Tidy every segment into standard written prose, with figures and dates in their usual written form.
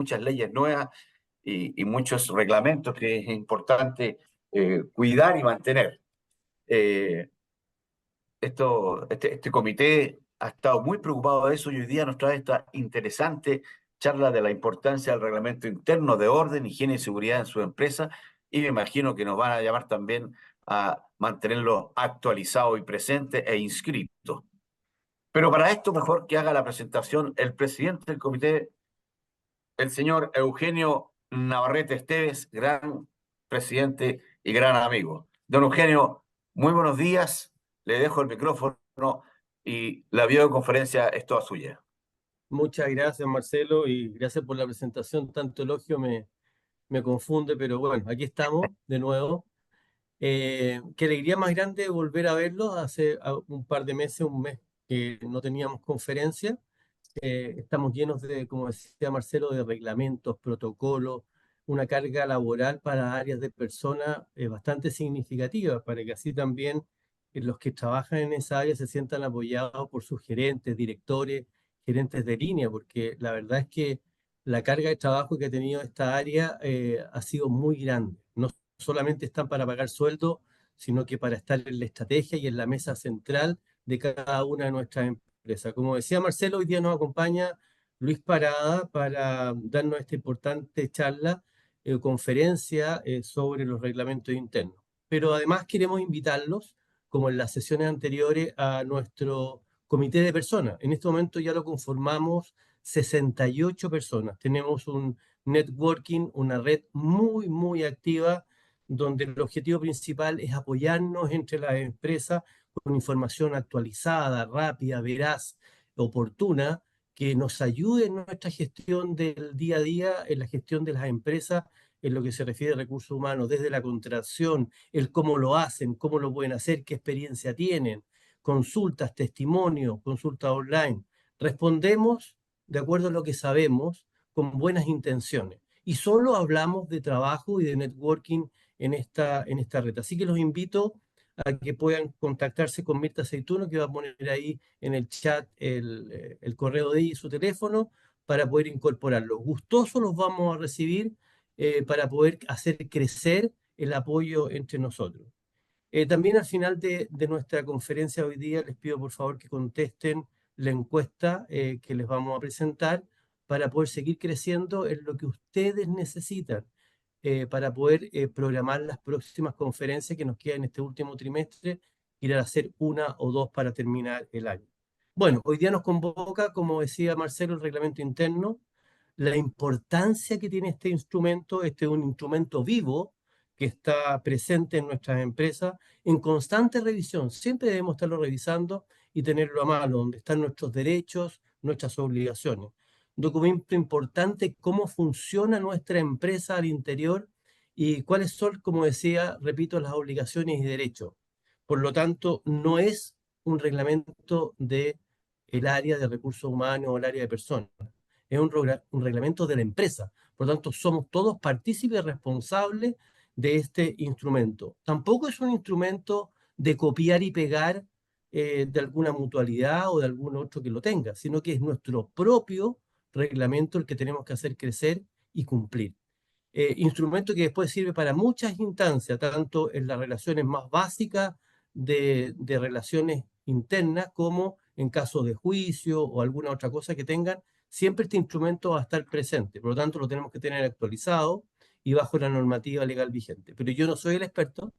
muchas leyes nuevas y muchos reglamentos que es importante cuidar y mantener. Eh, este comité ha estado muy preocupado de eso y hoy día nos trae esta interesante charla de la importancia del reglamento interno de orden, higiene y seguridad en su empresa, y me imagino que nos van a llamar también a mantenerlo actualizado y presente e inscrito. Pero para esto mejor que haga la presentación el presidente del comité, el señor Eugenio Navarrete Esteves, gran presidente y gran amigo. Don Eugenio, muy buenos días. Le dejo el micrófono y la videoconferencia es toda suya. Muchas gracias, Marcelo, y gracias por la presentación. Tanto elogio me confunde, pero bueno, aquí estamos de nuevo. Qué alegría más grande volver a verlos. Hace un par de meses, un mes que no teníamos conferencia. Estamos llenos de, como decía Marcelo, de reglamentos, protocolos, una carga laboral para áreas de personas bastante significativa, para que así también los que trabajan en esa área se sientan apoyados por sus gerentes, directores, gerentes de línea, porque la verdad es que la carga de trabajo que ha tenido esta área ha sido muy grande. No solamente están para pagar sueldo, sino que para estar en la estrategia y en la mesa central de cada una de nuestras empresas. Como decía Marcelo, hoy día nos acompaña Luis Parada para darnos esta importante charla, conferencia sobre los reglamentos internos. Pero además queremos invitarlos, como en las sesiones anteriores, a nuestro comité de personas. En este momento ya lo conformamos 68 personas. Tenemos un networking, una red muy activa, donde el objetivo principal es apoyarnos entre las empresas con información actualizada, rápida, veraz, oportuna, que nos ayude en nuestra gestión del día a día, en la gestión de las empresas, en lo que se refiere a recursos humanos, desde la contratación, el cómo lo hacen, cómo lo pueden hacer, qué experiencia tienen, consultas, testimonios, consultas online. Respondemos de acuerdo a lo que sabemos, con buenas intenciones. Y solo hablamos de trabajo y de networking en esta red. Así que los invito a que puedan contactarse con Mirta Aceituno, que va a poner ahí en el chat el correo de ella y su teléfono para poder incorporarlos. Gustosos los vamos a recibir para poder hacer crecer el apoyo entre nosotros. También al final de nuestra conferencia hoy día les pido por favor que contesten la encuesta que les vamos a presentar para poder seguir creciendo en lo que ustedes necesitan para poder programar las próximas conferencias que nos quedan en este último trimestre, ir a hacer una o dos para terminar el año. Bueno, hoy día nos convoca, como decía Marcelo, el reglamento interno, la importancia que tiene este es un instrumento vivo que está presente en nuestras empresas en constante revisión. Siempre debemos estarlo revisando y tenerlo a mano, donde están nuestros derechos, nuestras obligaciones. Un documento importante, cómo funciona nuestra empresa al interior y cuáles son, como decía, repito, las obligaciones y derechos. Por lo tanto, no es un reglamento de el área de recursos humanos o el área de personas. Es un reglamento de la empresa. Por lo tanto, somos todos partícipes responsables de este instrumento. Tampoco es un instrumento de copiar y pegar de alguna mutualidad o de algún otro que lo tenga, sino que es nuestro propio reglamento el que tenemos que hacer crecer y cumplir. Instrumento que después sirve para muchas instancias, tanto en las relaciones más básicas de relaciones internas como en casos de juicio o alguna otra cosa que tengan, siempre este instrumento va a estar presente. Por lo tanto, lo tenemos que tener actualizado y bajo la normativa legal vigente. Pero yo no soy el experto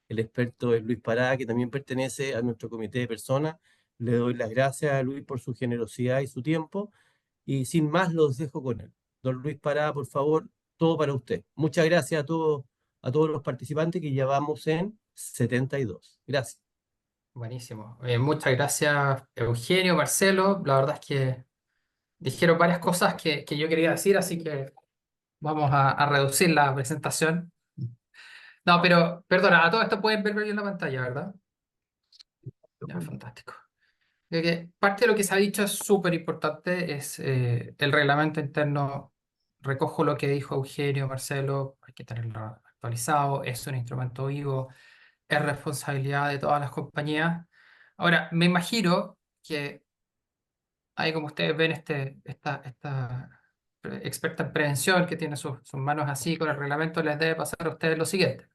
es Luis Pará, que también pertenece a nuestro comité de personas. Le doy las gracias a Luis por su generosidad y su tiempo. Y sin más, los dejo con él. Don Luis Pará, por favor, todo para usted. Muchas gracias a todos los participantes que ya vamos en 72. Gracias. Buenísimo. Muchas gracias, Eugenio, Marcelo. La verdad es que dijeron varias cosas que yo quería decir, así que vamos a reducir la presentación. No, pero perdona, a todo esto pueden ver bien en la pantalla, ¿verdad? Ya, fantástico. Parte de lo que se ha dicho es súper importante, es el reglamento interno. Recojo lo que dijo Eugenio, Marcelo, hay que tenerlo actualizado, es un instrumento vivo, es responsabilidad de todas las compañías. Ahora, me imagino que ahí como ustedes ven experta en prevención, que tiene sus manos así con el reglamento, les debe pasar a ustedes lo siguiente.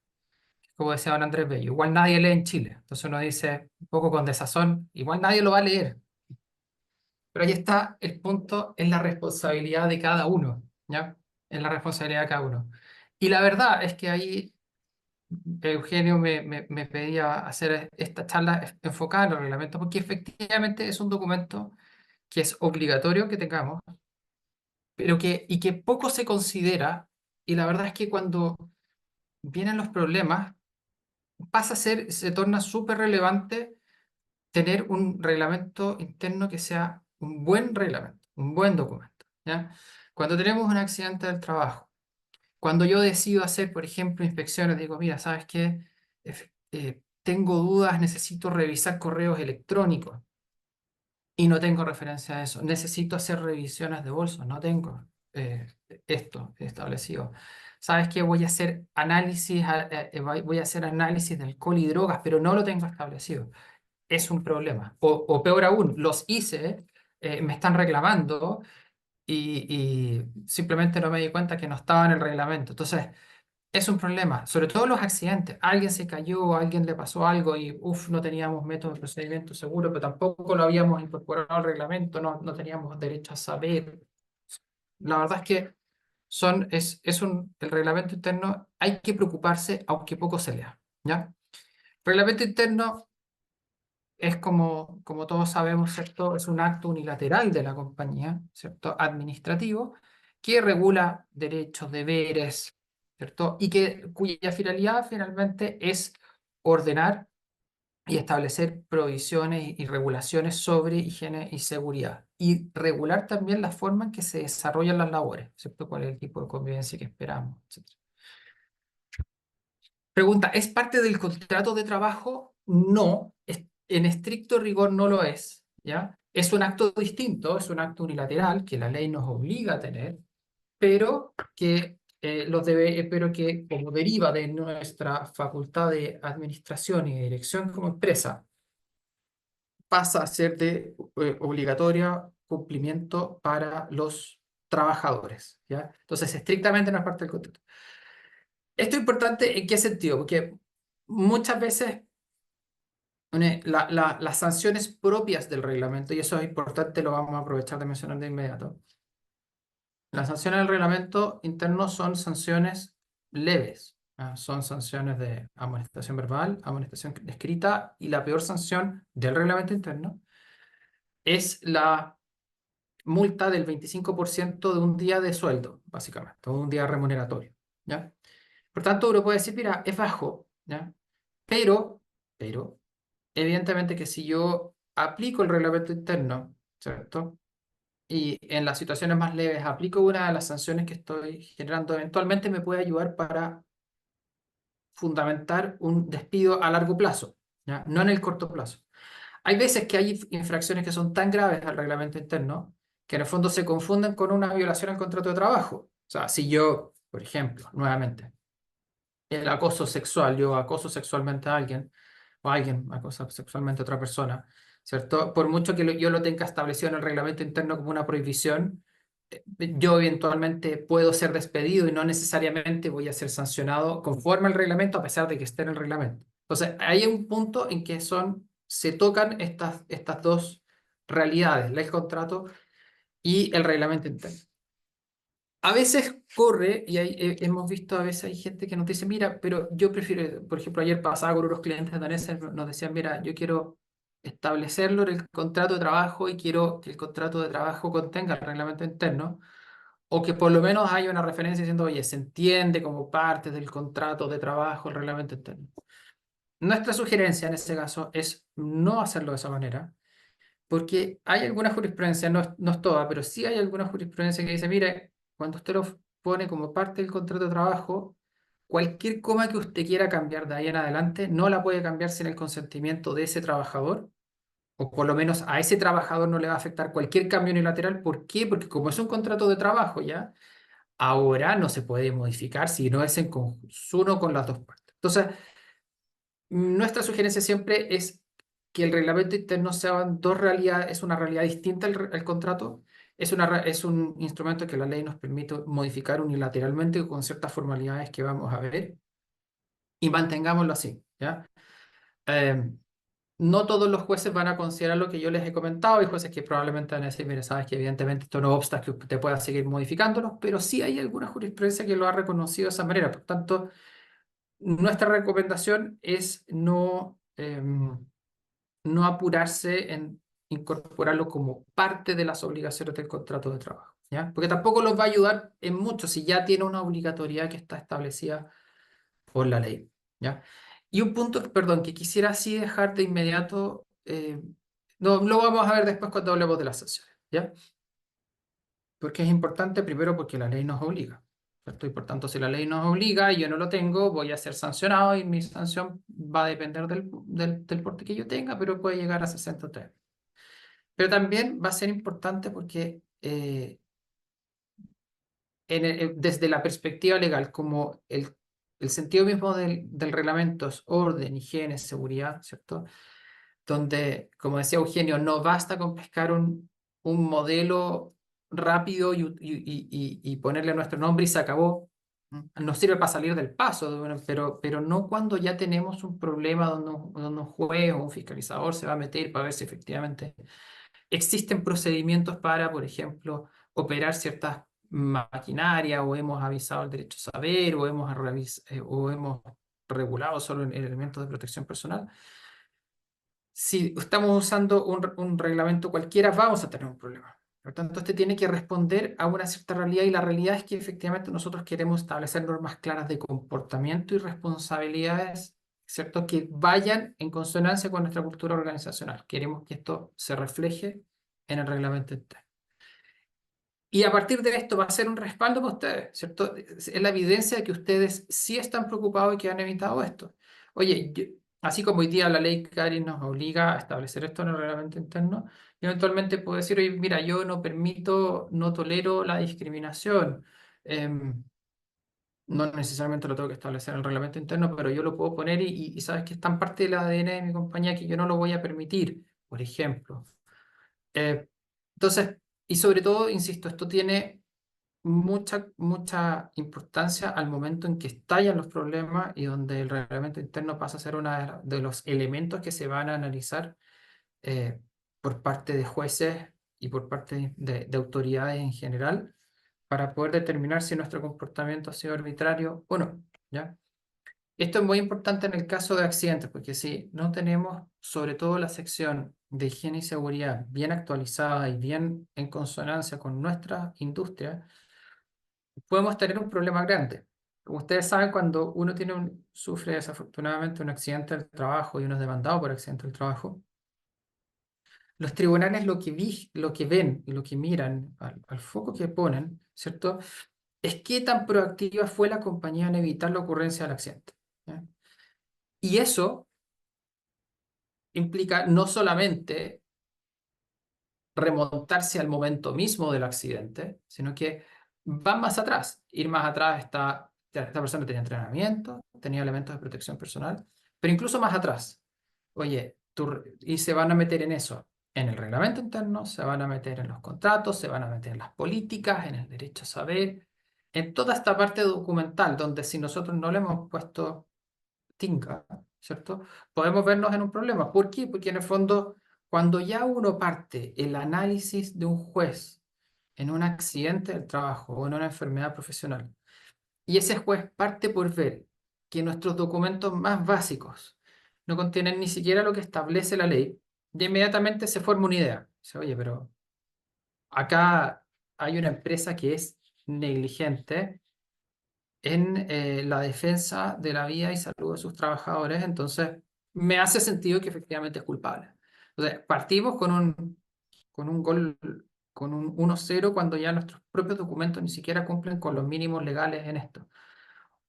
Como decía don Andrés Bello, igual nadie lee en Chile. Entonces uno dice, un poco con desazón, igual nadie lo va a leer. Pero ahí está el punto, es la responsabilidad de cada uno, ¿ya? Es la responsabilidad de cada uno. Y la verdad es que ahí Eugenio me pedía hacer esta charla enfocada en los reglamentos, porque efectivamente es un documento que es obligatorio que tengamos, pero y que poco se considera, y la verdad es que cuando vienen los problemas, se torna súper relevante tener un reglamento interno que sea un buen reglamento, un buen documento, ¿ya? Cuando tenemos un accidente del trabajo, cuando yo decido hacer, por ejemplo, inspecciones, digo, mira, ¿sabes qué? Tengo dudas, necesito revisar correos electrónicos y no tengo referencia a eso. Necesito hacer revisiones de bolsos, no tengo eh, esto establecido. ¿Sabes qué? Voy a hacer análisis, voy a hacer análisis de alcohol y drogas, pero no lo tengo establecido. Es un problema. O peor aún, los hice, me están reclamando y simplemente no me di cuenta que no estaba en el reglamento. Entonces, es un problema, sobre todo los accidentes. Alguien se cayó, a alguien le pasó algo y no teníamos método de procedimiento seguro, pero tampoco lo habíamos incorporado al reglamento, no teníamos derecho a saber. La verdad es que el reglamento interno hay que preocuparse, aunque poco se lea, ¿ya? Reglamento interno es como todos sabemos, ¿cierto? Es un acto unilateral de la compañía, ¿cierto? Administrativo, que regula derechos, deberes, ¿cierto? Cuya finalidad finalmente es ordenar y establecer provisiones y regulaciones sobre higiene y seguridad. Y regular también la forma en que se desarrollan las labores, ¿cierto? ¿Cuál es el tipo de convivencia que esperamos, etcétera? Pregunta, ¿es parte del contrato de trabajo? No, en estricto rigor no lo es, ¿ya? Es un acto distinto, es un acto unilateral que la ley nos obliga a tener, pero pero que como deriva de nuestra facultad de administración y de dirección como empresa, pasa a ser de obligatorio cumplimiento para los trabajadores, ¿ya? Entonces, estrictamente no es parte del contrato. Esto es importante en qué sentido, porque muchas veces las sanciones propias del reglamento, y eso es importante, lo vamos a aprovechar de mencionar de inmediato. Las sanciones del reglamento interno son sanciones leves, son sanciones de amonestación verbal, amonestación escrita, y la peor sanción del reglamento interno es la multa del 25% de un día de sueldo, básicamente, o un día remuneratorio, ¿ya? Por tanto, uno puede decir, mira, es bajo, ¿ya? Pero, evidentemente que si yo aplico el reglamento interno, ¿cierto? Y en las situaciones más leves aplico una de las sanciones que estoy generando, eventualmente me puede ayudar para fundamentar un despido a largo plazo, ¿ya? No en el corto plazo. Hay veces que hay infracciones que son tan graves al reglamento interno que en el fondo se confunden con una violación al contrato de trabajo. O sea, si yo, por ejemplo, nuevamente, el acoso sexual, yo acoso sexualmente a alguien, o alguien acosa sexualmente a otra persona, ¿cierto? Por mucho que yo lo tenga establecido en el reglamento interno como una prohibición, yo eventualmente puedo ser despedido y no necesariamente voy a ser sancionado conforme al reglamento, a pesar de que esté en el reglamento. Entonces, hay un punto en que se tocan estas dos realidades, el contrato y el reglamento interno. A veces corre, y hemos visto a veces hay gente que nos dice, mira, pero yo prefiero, por ejemplo, ayer pasaba con unos clientes daneses, nos decían, mira, yo quiero establecerlo en el contrato de trabajo y quiero que el contrato de trabajo contenga el reglamento interno, o que por lo menos haya una referencia diciendo, oye, se entiende como parte del contrato de trabajo el reglamento interno. Nuestra sugerencia en este caso es no hacerlo de esa manera, porque hay alguna jurisprudencia, no es toda, pero sí hay alguna jurisprudencia que dice, mire, cuando usted lo pone como parte del contrato de trabajo, cualquier coma que usted quiera cambiar de ahí en adelante, no la puede cambiar sin el consentimiento de ese trabajador, o por lo menos a ese trabajador no le va a afectar cualquier cambio unilateral. ¿Por qué? Porque como es un contrato de trabajo ya, ahora no se puede modificar si no es en conjunto con las dos partes. Entonces, nuestra sugerencia siempre es que el reglamento interno sean dos realidades, es una realidad distinta al contrato, es un instrumento que la ley nos permite modificar unilateralmente con ciertas formalidades que vamos a ver y mantengámoslo así, ¿ya? Eh, no todos los jueces van a considerar lo que yo les he comentado. Hay jueces que probablemente van a decir, mire, sabes que evidentemente esto no obsta que usted pueda seguir modificándolo, pero sí hay alguna jurisprudencia que lo ha reconocido de esa manera. Por tanto, nuestra recomendación es no apurarse en incorporarlo como parte de las obligaciones del contrato de trabajo, ¿ya? Porque tampoco los va a ayudar en mucho si ya tiene una obligatoriedad que está establecida por la ley, ¿ya? Y un punto, perdón, que quisiera así dejar de inmediato, no, lo vamos a ver después cuando hablemos de las sanciones, ¿ya? Porque es importante primero porque la ley nos obliga, ¿cierto? Y por tanto, si la ley nos obliga y yo no lo tengo, voy a ser sancionado y mi sanción va a depender del porte que yo tenga, pero puede llegar a 63. Pero también va a ser importante porque desde la perspectiva legal, como el sentido mismo del reglamento es orden, higiene, seguridad, ¿cierto? Donde, como decía Eugenio, no basta con pescar un modelo rápido y ponerle nuestro nombre y se acabó. Nos sirve para salir del paso, bueno, pero no cuando ya tenemos un problema donde un juez o un fiscalizador se va a meter para ver si efectivamente existen procedimientos para, por ejemplo, operar ciertas maquinarias o hemos avisado el derecho a saber o hemos regulado solo en elementos de protección personal. Si estamos usando un reglamento cualquiera, vamos a tener un problema. Por tanto, este tiene que responder a una cierta realidad y la realidad es que efectivamente nosotros queremos establecer normas claras de comportamiento y responsabilidades, ¿cierto? Que vayan en consonancia con nuestra cultura organizacional. Queremos que esto se refleje en el reglamento interno. Y a partir de esto va a ser un respaldo para ustedes, ¿cierto? Es la evidencia de que ustedes sí están preocupados y que han evitado esto. Oye, así como hoy día la ley CARI nos obliga a establecer esto en el reglamento interno, yo eventualmente puedo decir, oye, mira, yo no permito, no tolero la discriminación. No necesariamente lo tengo que establecer en el reglamento interno, pero yo lo puedo poner y sabes que es tan parte del ADN de mi compañía que yo no lo voy a permitir, por ejemplo. Eh, entonces, y sobre todo, insisto, esto tiene mucha importancia al momento en que estallan los problemas y donde el reglamento interno pasa a ser uno de los elementos que se van a analizar eh, por parte de jueces y por parte de autoridades en general para poder determinar si nuestro comportamiento ha sido arbitrario o no, ¿ya? Esto es muy importante en el caso de accidentes, porque si no tenemos sobre todo la sección de higiene y seguridad bien actualizada y bien en consonancia con nuestra industria, podemos tener un problema grande. Como ustedes saben, cuando uno sufre desafortunadamente un accidente del trabajo y uno es demandado por accidente del trabajo, los tribunales lo que ven y lo que miran, al foco que ponen, ¿cierto? Es qué tan proactiva fue la compañía en evitar la ocurrencia del accidente, ¿ya? Y eso implica no solamente remontarse al momento mismo del accidente, sino que van más atrás. Ir más atrás esta persona tenía entrenamiento, tenía elementos de protección personal, pero incluso más atrás. Oye, y se van a meter en eso, en el reglamento interno, se van a meter en los contratos, se van a meter en las políticas, en el derecho a saber, en toda esta parte documental, donde si nosotros no le hemos puesto tinca, ¿cierto? Podemos vernos en un problema. ¿Por qué? Porque en el fondo, cuando ya uno parte el análisis de un juez en un accidente del trabajo o en una enfermedad profesional, y ese juez parte por ver que nuestros documentos más básicos no contienen ni siquiera lo que establece la ley, de inmediatamente se forma una idea. Dice, oye, pero acá hay una empresa que es negligente en la defensa de la vida y salud de sus trabajadores, entonces me hace sentido que efectivamente es culpable. Entonces, partimos con un gol, con un 1-0 cuando ya nuestros propios documentos ni siquiera cumplen con los mínimos legales en esto.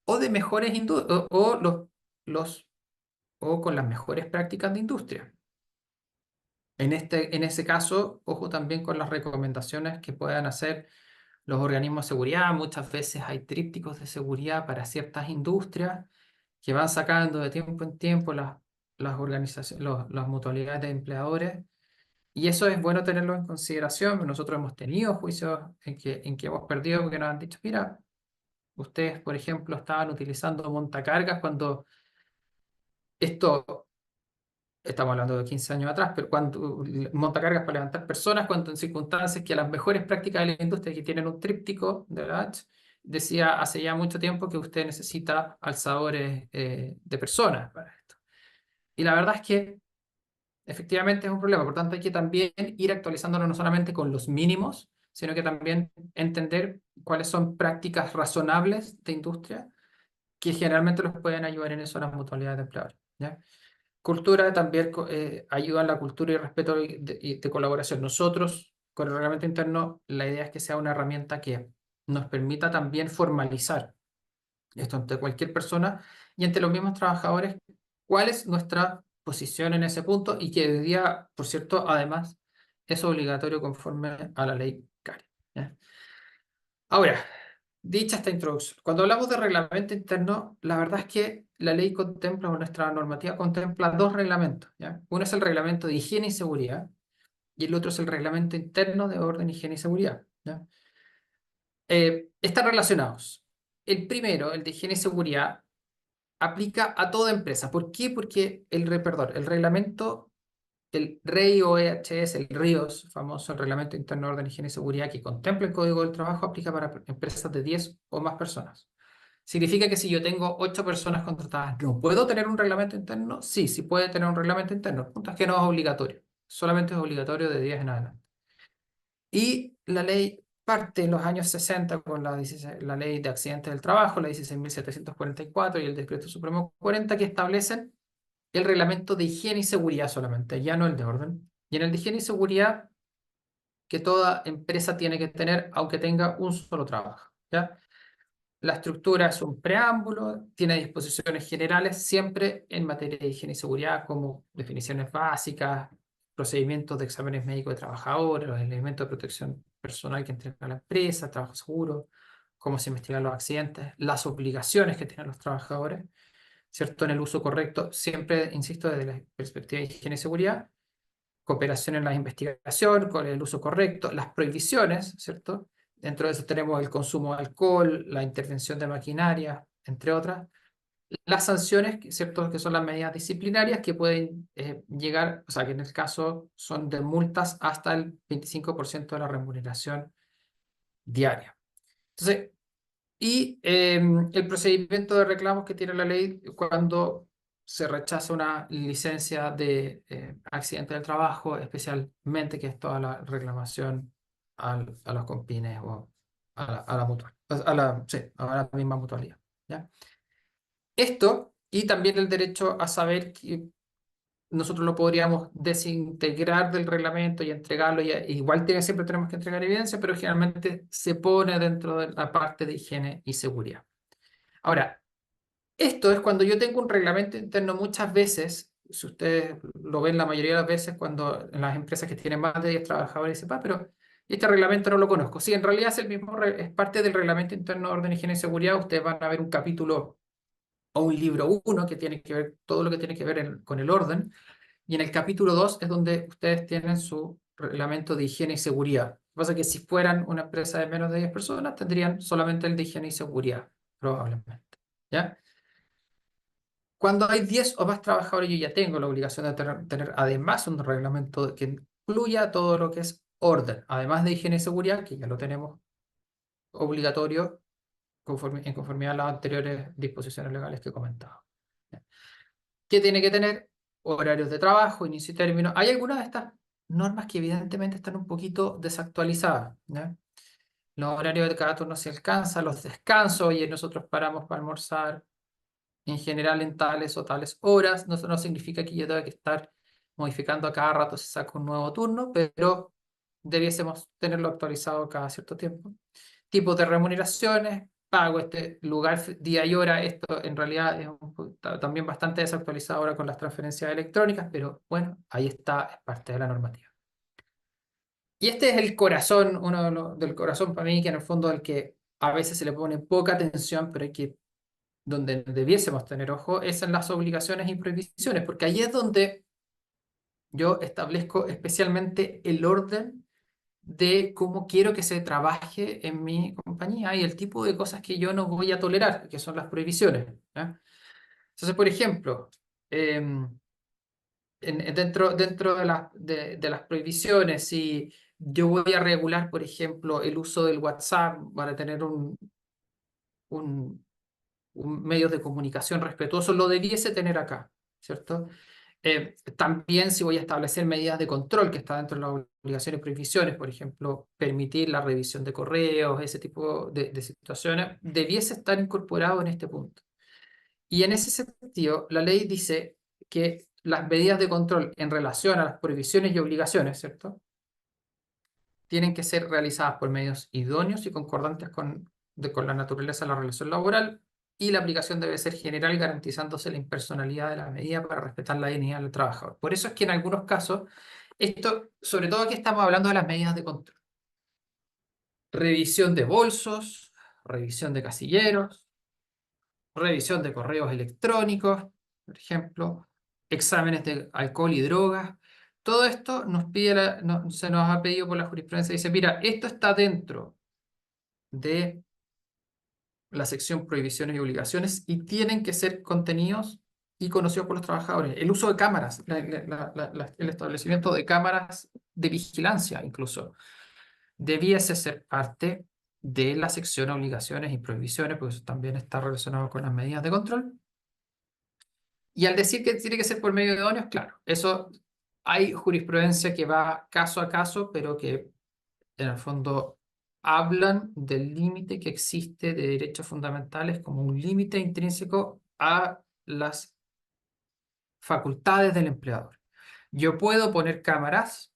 O de mejores o con las mejores prácticas de industria. En ese caso, ojo también con las recomendaciones que puedan hacer los organismos de seguridad. Muchas veces hay trípticos de seguridad para ciertas industrias que van sacando de tiempo en tiempo las organizaciones, las mutualidades de empleadores Y eso es bueno tenerlo en consideración. Nosotros hemos tenido juicios en que hemos perdido porque nos han dicho, mira, ustedes, por ejemplo, estaban utilizando montacargas cuando esto, estamos hablando de 15 años atrás, pero cuando montacargas para levantar personas, cuando en circunstancias que las mejores prácticas de la industria que tienen un tríptico de la H, decía hace ya mucho tiempo que usted necesita alzadores de personas para esto. Y la verdad es que efectivamente es un problema, por tanto hay que también ir actualizándolo no solamente con los mínimos, sino que también entender cuáles son prácticas razonables de industria que generalmente los pueden ayudar en eso las mutualidades de empleadores, ¿ya? Cultura también ayuda en la cultura y respeto y de colaboración. Nosotros, con el reglamento interno, la idea es que sea una herramienta que nos permita también formalizar esto ante cualquier persona y ante los mismos trabajadores, cuál es nuestra posición en ese punto y que hoy día, por cierto, además, es obligatorio conforme a la ley CARE, ¿ya? Ahora, dicha esta introducción, cuando hablamos de reglamento interno, la verdad es que la ley contempla, o nuestra normativa contempla dos reglamentos, ¿ya? Uno es el reglamento de higiene y seguridad y el otro es el reglamento interno de orden, higiene y seguridad, ¿ya? Están relacionados. El primero, el de higiene y seguridad, aplica a toda empresa. ¿Por qué? Porque perdón, el reglamento, el REI o EHS, el RIOS, famoso el Reglamento Interno de Orden, Higiene y Seguridad, que contempla el Código del Trabajo, aplica para empresas de 10 o más personas. ¿Significa que si yo tengo 8 personas contratadas, no puedo tener un reglamento interno? Sí, sí puede tener un reglamento interno. El punto es que no es obligatorio. Solamente es obligatorio de 10 en adelante. Y la ley parte en los años 60 con la ley de accidentes del trabajo, la 16.744 y el decreto supremo 40 que establecen el reglamento de higiene y seguridad solamente, ya no el de orden. Y en el de higiene y seguridad que toda empresa tiene que tener, aunque tenga un solo trabajo, ¿ya? La estructura es un preámbulo, tiene disposiciones generales siempre en materia de higiene y seguridad, como definiciones básicas, procedimientos de exámenes médicos de trabajadores, los elementos de protección personal que entrega la empresa, trabajo seguro, cómo se investigan los accidentes, las obligaciones que tienen los trabajadores, ¿cierto? En el uso correcto, siempre, insisto, desde la perspectiva de higiene y seguridad, cooperación en la investigación, con el uso correcto, las prohibiciones, ¿cierto? Dentro de eso tenemos el consumo de alcohol, la intervención de maquinaria, entre otras. Las sanciones, ¿cierto? Que son las medidas disciplinarias que pueden llegar, o sea, que en el caso son de multas hasta el 25% de la remuneración diaria. Entonces, y el procedimiento de reclamos que tiene la ley cuando se rechaza una licencia de accidente del trabajo, especialmente que es toda la reclamación a los compines o a la mutual, sí, a la misma mutualidad, ¿ya? Esto y también el derecho a saber que nosotros lo podríamos desintegrar del reglamento y entregarlo, y igual siempre tenemos que entregar evidencia, pero generalmente se pone dentro de la parte de higiene y seguridad. Ahora, esto es cuando yo tengo un reglamento interno muchas veces, si ustedes lo ven la mayoría de las veces cuando en las empresas que tienen más de 10 trabajadores dicen, pero este reglamento no lo conozco. Sí, en realidad es el mismo, es parte del reglamento interno de orden, higiene y seguridad. Ustedes van a ver un capítulo o un libro 1 que tiene que ver todo lo que tiene que ver con el orden. Y en el capítulo 2 es donde ustedes tienen su reglamento de higiene y seguridad. Lo que pasa es que si fueran una empresa de menos de 10 personas, tendrían solamente el de higiene y seguridad, probablemente, ¿ya? Cuando hay 10 o más trabajadores, yo ya tengo la obligación de tener además un reglamento que incluya todo lo que es orden, además de higiene y seguridad, que ya lo tenemos obligatorio en conformidad a las anteriores disposiciones legales que he comentado. ¿Qué tiene que tener? Horarios de trabajo, inicio y término. Hay algunas de estas normas que evidentemente están un poquito desactualizadas, ¿ya? Los horarios de cada turno se alcanzan, los descansos, y nosotros paramos para almorzar en general en tales o tales horas. No, no significa que yo tenga que estar modificando a cada rato si saco un nuevo turno, pero debiésemos tenerlo actualizado cada cierto tiempo. Tipos de remuneraciones, pago este lugar, día y hora. Esto en realidad es también bastante desactualizado ahora con las transferencias electrónicas, pero bueno, ahí está, es parte de la normativa. Y este es el corazón, uno del corazón para mí, que en el fondo al que a veces se le pone poca atención, pero hay que, donde debiésemos tener ojo, es en las obligaciones y prohibiciones, porque ahí es donde yo establezco especialmente el orden de cómo quiero que se trabaje en mi compañía y el tipo de cosas que yo no voy a tolerar, que son las prohibiciones, ¿ya? Entonces, por ejemplo, em, dentro de las prohibiciones, si yo voy a regular, por ejemplo, el uso del WhatsApp para tener un, un medio de comunicación respetuoso, lo debiese tener acá, ¿cierto? También si voy a establecer medidas de control que está dentro de las obligaciones y prohibiciones, por ejemplo, permitir la revisión de correos, ese tipo de situaciones, debiese estar incorporado en este punto. Y en ese sentido, la ley dice que las medidas de control en relación a las prohibiciones y obligaciones, ¿cierto? Tienen que ser realizadas por medios idóneos y concordantes con la naturaleza de la relación laboral, y la aplicación debe ser general, garantizándose la impersonalidad de la medida para respetar la dignidad del trabajador. Por eso es que en algunos casos, esto, sobre todo aquí estamos hablando de las medidas de control. Revisión de bolsos, revisión de casilleros, revisión de correos electrónicos, por ejemplo, exámenes de alcohol y drogas. Todo esto se nos ha pedido por la jurisprudencia. Dice, mira, esto está dentro de la sección prohibiciones y obligaciones y tienen que ser contenidos y conocidos por los trabajadores. El uso de cámaras, el establecimiento de cámaras de vigilancia incluso, debiese ser parte de la sección obligaciones y prohibiciones, porque eso también está relacionado con las medidas de control. Y al decir que tiene que ser por medio de idóneos, claro, eso hay jurisprudencia que va caso a caso, pero que en el fondo hablan del límite que existe de derechos fundamentales como un límite intrínseco a las facultades del empleador. Yo puedo poner cámaras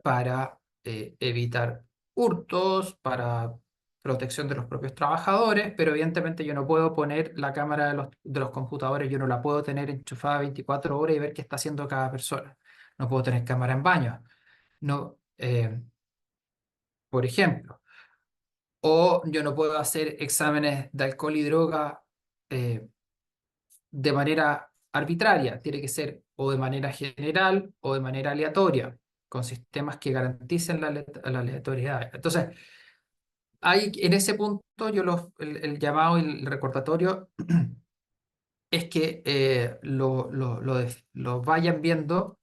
para evitar hurtos, para protección de los propios trabajadores, pero evidentemente yo no puedo poner la cámara de los computadores, yo no la puedo tener enchufada 24 horas y ver qué está haciendo cada persona. No puedo tener cámara en baño. No, por ejemplo. O yo no puedo hacer exámenes de alcohol y droga eh, de manera arbitraria. Tiene que ser o de manera general o de manera aleatoria, con sistemas que garanticen la aleatoriedad. Entonces, en ese punto, el llamado y el recordatorio es que lo vayan viendo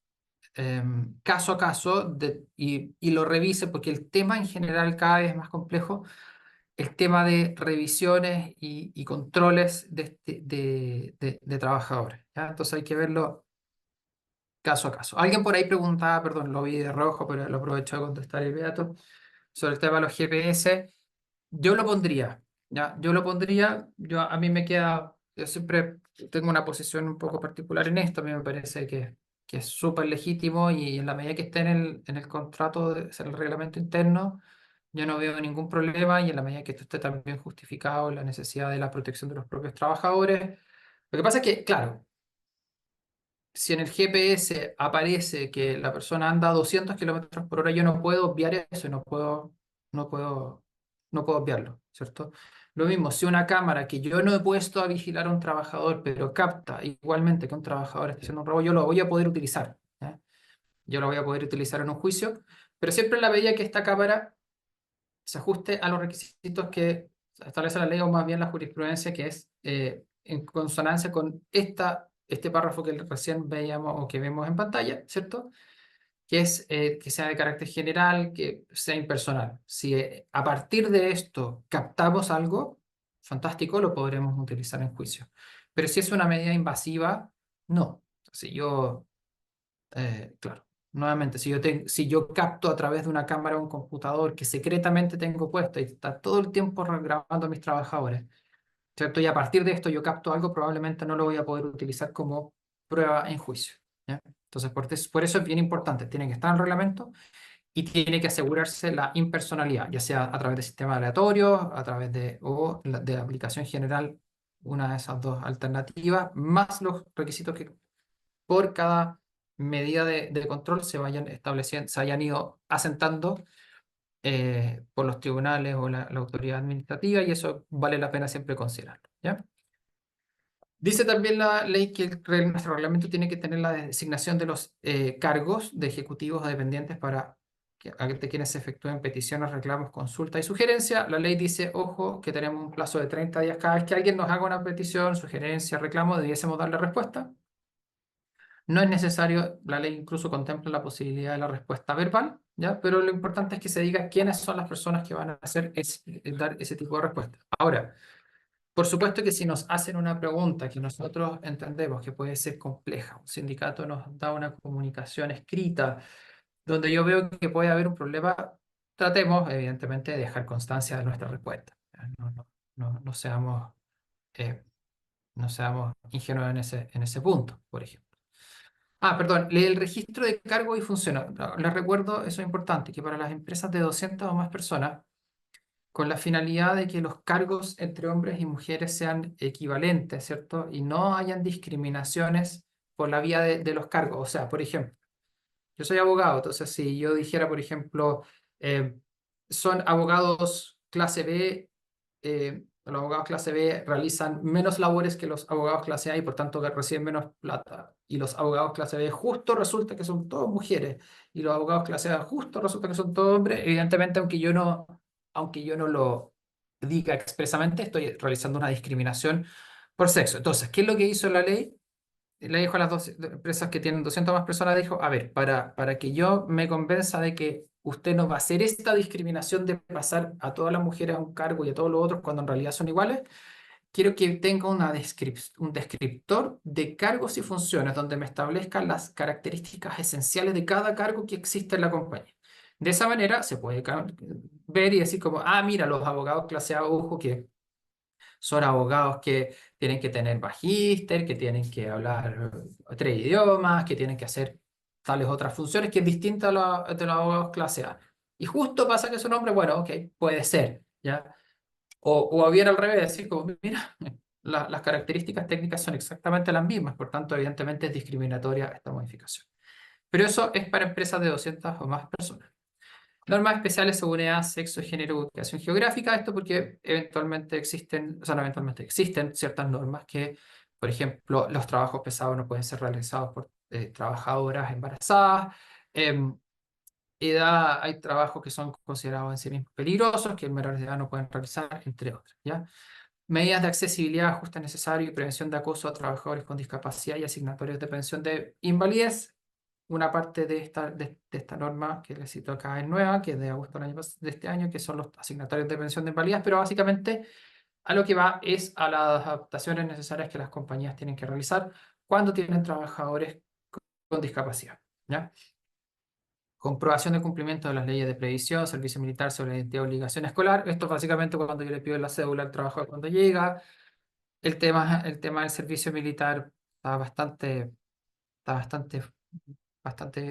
caso a caso y lo revisen, porque el tema en general cada vez es más complejo, el tema de revisiones y controles de trabajadores, ¿ya? Entonces hay que verlo caso a caso. Alguien por ahí preguntaba, perdón, lo vi de rojo, pero lo aprovecho de contestar inmediato, sobre el tema de los GPS. Yo lo pondría, ¿ya? Yo lo pondría, a mí me queda, yo siempre tengo una posición un poco particular en esto, a mí me parece que es súper legítimo y en la medida que esté en el contrato, en el reglamento interno, yo no veo ningún problema y en la medida que esto esté también justificado la necesidad de la protección de los propios trabajadores. Lo que pasa es que, claro, si en el GPS aparece que la persona anda a 200 kilómetros por hora, yo no puedo obviar eso, no puedo, no puedo obviarlo, ¿cierto? Lo mismo, si una cámara que yo no he puesto a vigilar a un trabajador, pero capta igualmente que un trabajador está haciendo un robo, yo lo voy a poder utilizar, ¿ya? Yo lo voy a poder utilizar en un juicio, pero siempre en la medida que esta cámara se ajuste a los requisitos que establece la ley o más bien la jurisprudencia, que es en consonancia con este párrafo que recién veíamos o que vemos en pantalla, ¿cierto? Que es que sea de carácter general, que sea impersonal. Si a partir de esto captamos algo, fantástico, lo podremos utilizar en juicio. Pero si es una medida invasiva, no. Si yo claro, nuevamente, si yo capto a través de una cámara o un computador que secretamente tengo puesto y está todo el tiempo grabando a mis trabajadores, ¿cierto? Y a partir de esto yo capto algo, probablemente no lo voy a poder utilizar como prueba en juicio, ¿ya? Entonces, por eso es bien importante, tiene que estar en el reglamento y tiene que asegurarse la impersonalidad, ya sea a través de sistemas aleatorios, a través de aplicación general, una de esas dos alternativas, más los requisitos que por cada medida de control se vayan estableciendo, se hayan ido asentando por los tribunales o la autoridad administrativa, y eso vale la pena siempre considerarlo, ¿ya? Dice también la ley que nuestro reglamento tiene que tener la designación de los cargos de ejecutivos o dependientes para ante quienes se efectúen peticiones, reclamos, consultas y sugerencias. La ley dice, ojo, que tenemos un plazo de 30 días cada vez que alguien nos haga una petición, sugerencia, reclamo, debiésemos darle respuesta. No es necesario, la ley incluso contempla la posibilidad de la respuesta verbal, ¿ya? Pero lo importante es que se diga quiénes son las personas que van a hacer dar ese tipo de respuesta. Ahora, por supuesto que si nos hacen una pregunta que nosotros entendemos que puede ser compleja, un sindicato nos da una comunicación escrita donde yo veo que puede haber un problema, tratemos evidentemente de dejar constancia de nuestra respuesta. ¿Ya? No seamos, eh, no seamos ingenuos en ese punto, por ejemplo. Perdón, el registro de cargo y funcionarios. Les recuerdo, eso es importante, que para las empresas de 200 o más personas, con la finalidad de que los cargos entre hombres y mujeres sean equivalentes, ¿cierto? Y no hayan discriminaciones por la vía de los cargos. O sea, por ejemplo, yo soy abogado, entonces si yo dijera, por ejemplo, eh, son abogados clase B, los abogados clase B realizan menos labores que los abogados clase A y por tanto que reciben menos plata. Y los abogados clase B justo resulta que son todas mujeres y los abogados clase A justo resulta que son todos hombres. Evidentemente, aunque yo no lo diga expresamente, estoy realizando una discriminación por sexo. Entonces, ¿qué es lo que hizo la ley? Le dijo a las dos empresas que tienen 200 más personas, dijo, a ver, para que yo me convenza de que usted no va a hacer esta discriminación de pasar a todas las mujeres a un cargo y a todos los otros cuando en realidad son iguales, quiero que tenga un descriptor de cargos y funciones donde me establezcan las características esenciales de cada cargo que existe en la compañía. De esa manera se puede ver y decir como, mira, los abogados clase A, ojo, que son abogados que tienen que tener magíster, que tienen que hablar 3 idiomas, que tienen que hacer tales otras funciones, que es distinta de los abogados clase A. Y justo pasa que su nombre, bueno, ok, puede ser, ¿ya? O bien al revés, decir como, mira, las características técnicas son exactamente las mismas, por tanto, evidentemente es discriminatoria esta modificación. Pero eso es para empresas de 200 o más personas. Normas especiales según edad, sexo, género, ubicación geográfica. Esto porque eventualmente existen, o sea, no eventualmente existen ciertas normas que, por ejemplo, los trabajos pesados no pueden ser realizados por trabajadoras embarazadas. Edad, hay trabajos que son considerados en sí mismos peligrosos, que menores de edad no pueden realizar, entre otros, ¿ya? Medidas de accesibilidad, ajuste necesario y prevención de acoso a trabajadores con discapacidad y asignatorios de pensión de invalidez. Una parte de esta norma que les cito acá es nueva, que es de agosto de este año, que son los asignatorios de pensión de invalidez, pero básicamente a lo que va es a las adaptaciones necesarias que las compañías tienen que realizar cuando tienen trabajadores con discapacidad, ¿ya? Comprobación de cumplimiento de las leyes de previsión, servicio militar sobre la identidad y obligación escolar. Esto es básicamente cuando yo le pido la cédula al trabajador cuando llega. El tema del servicio militar está bastante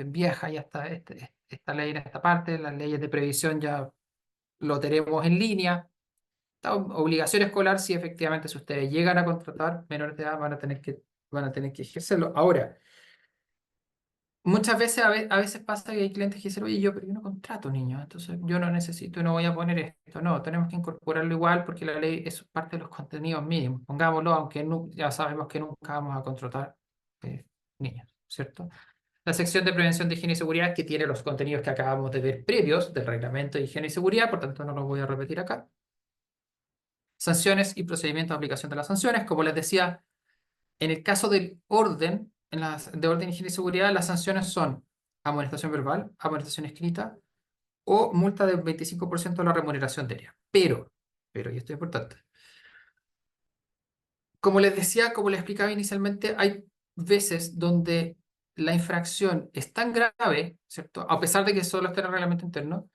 vieja, ya está esta ley en esta parte. Las leyes de previsión ya lo tenemos en línea. Esta obligación escolar, sí, efectivamente, si ustedes llegan a contratar menores de edad, van a tener que ejercerlo. Ahora, muchas veces, a veces pasa que hay clientes que dicen, oye, pero yo no contrato niños, entonces yo no necesito y no voy a poner esto. No, tenemos que incorporarlo igual porque la ley es parte de los contenidos mínimos. Pongámoslo, aunque ya sabemos que nunca vamos a contratar niños, ¿cierto? La sección de prevención de higiene y seguridad que tiene los contenidos que acabamos de ver previos del reglamento de higiene y seguridad, por tanto no los voy a repetir acá. Sanciones y procedimientos de aplicación de las sanciones. Como les decía, en el caso del orden, de orden, higiene y seguridad, las sanciones son amonestación verbal, amonestación escrita o multa del 25% de la remuneración diaria. Y esto es importante, como les decía, como les explicaba inicialmente, hay veces donde la infracción es tan grave, ¿cierto? A pesar de que solo está en el reglamento interno,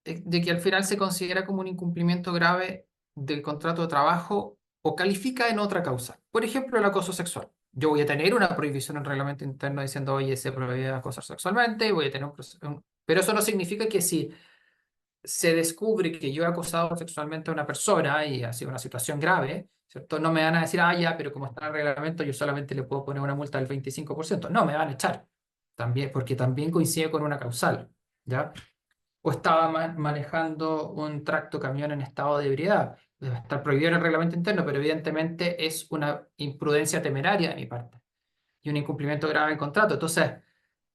de que al final se considera como un incumplimiento grave del contrato de trabajo o califica en otra causa. Por ejemplo, el acoso sexual. Yo voy a tener una prohibición en el reglamento interno diciendo, oye, se prohíbe acosar sexualmente, voy a tener pero eso no significa que si se descubre que yo he acosado sexualmente a una persona y ha sido una situación grave, ¿cierto? No me van a decir, ya, pero como está en el reglamento, yo solamente le puedo poner una multa del 25%. No, me van a echar. También, porque también coincide con una causal, ¿ya? O estaba manejando un tracto camión en estado de ebriedad. debe estar prohibido en el reglamento interno, pero evidentemente es una imprudencia temeraria de mi parte y un incumplimiento grave del contrato. Entonces,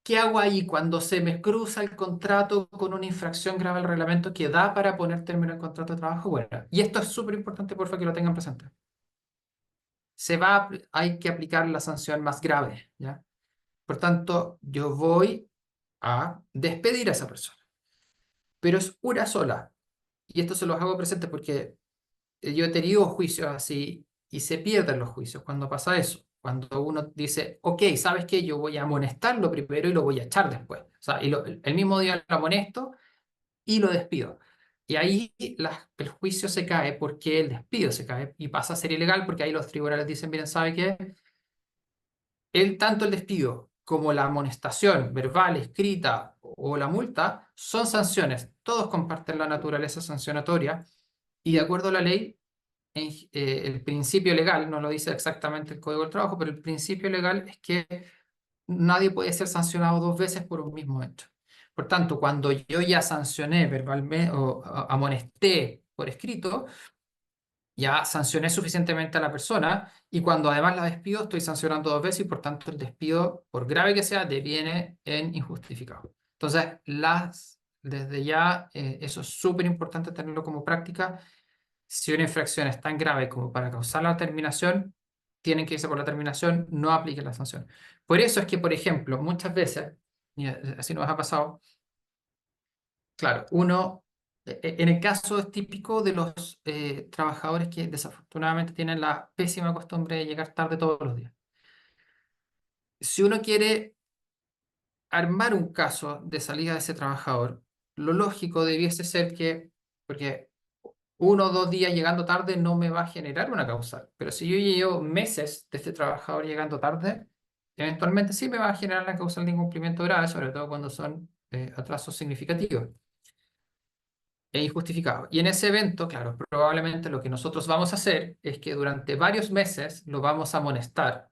¿qué hago ahí cuando se me cruza el contrato con una infracción grave al reglamento que da para poner término al contrato de trabajo? Bueno, y esto es súper importante, por favor, que lo tengan presente. Hay que aplicar la sanción más grave, ¿ya? Por tanto, yo voy a despedir a esa persona, pero es una sola. Y esto se los hago presente porque yo he tenido juicios así y se pierden los juicios cuando pasa eso. Cuando uno dice, ok, ¿sabes qué? Yo voy a amonestarlo primero y lo voy a echar después. O sea, el mismo día lo amonesto y lo despido. Y ahí el juicio se cae porque el despido se cae y pasa a ser ilegal porque ahí los tribunales dicen, miren, ¿sabe qué? Tanto el despido como la amonestación verbal, escrita o la multa son sanciones. Todos comparten la naturaleza sancionatoria y de acuerdo a la ley, el principio legal, no lo dice exactamente el Código del Trabajo, pero el principio legal es que nadie puede ser sancionado dos veces por un mismo hecho. Por tanto, cuando yo ya sancioné verbalmente o amonesté por escrito, ya sancioné suficientemente a la persona y cuando además la despido estoy sancionando dos veces y por tanto el despido, por grave que sea, deviene en injustificado. Entonces, desde ya, eso es súper importante tenerlo como práctica. Si una infracción es tan grave como para causar la terminación, tienen que irse por la terminación, no apliquen la sanción. Por eso es que, por ejemplo, muchas veces, y así nos ha pasado, claro, en el caso es típico de los trabajadores que desafortunadamente tienen la pésima costumbre de llegar tarde todos los días. Si uno quiere armar un caso de salida de ese trabajador, lo lógico debiese ser que, porque 1 o 2 días llegando tarde no me va a generar una causal, pero si yo llevo meses de este trabajador llegando tarde, eventualmente sí me va a generar la causal de incumplimiento grave, sobre todo cuando son atrasos significativos e injustificado. Y en ese evento, claro, probablemente lo que nosotros vamos a hacer es que durante varios meses lo vamos a amonestar,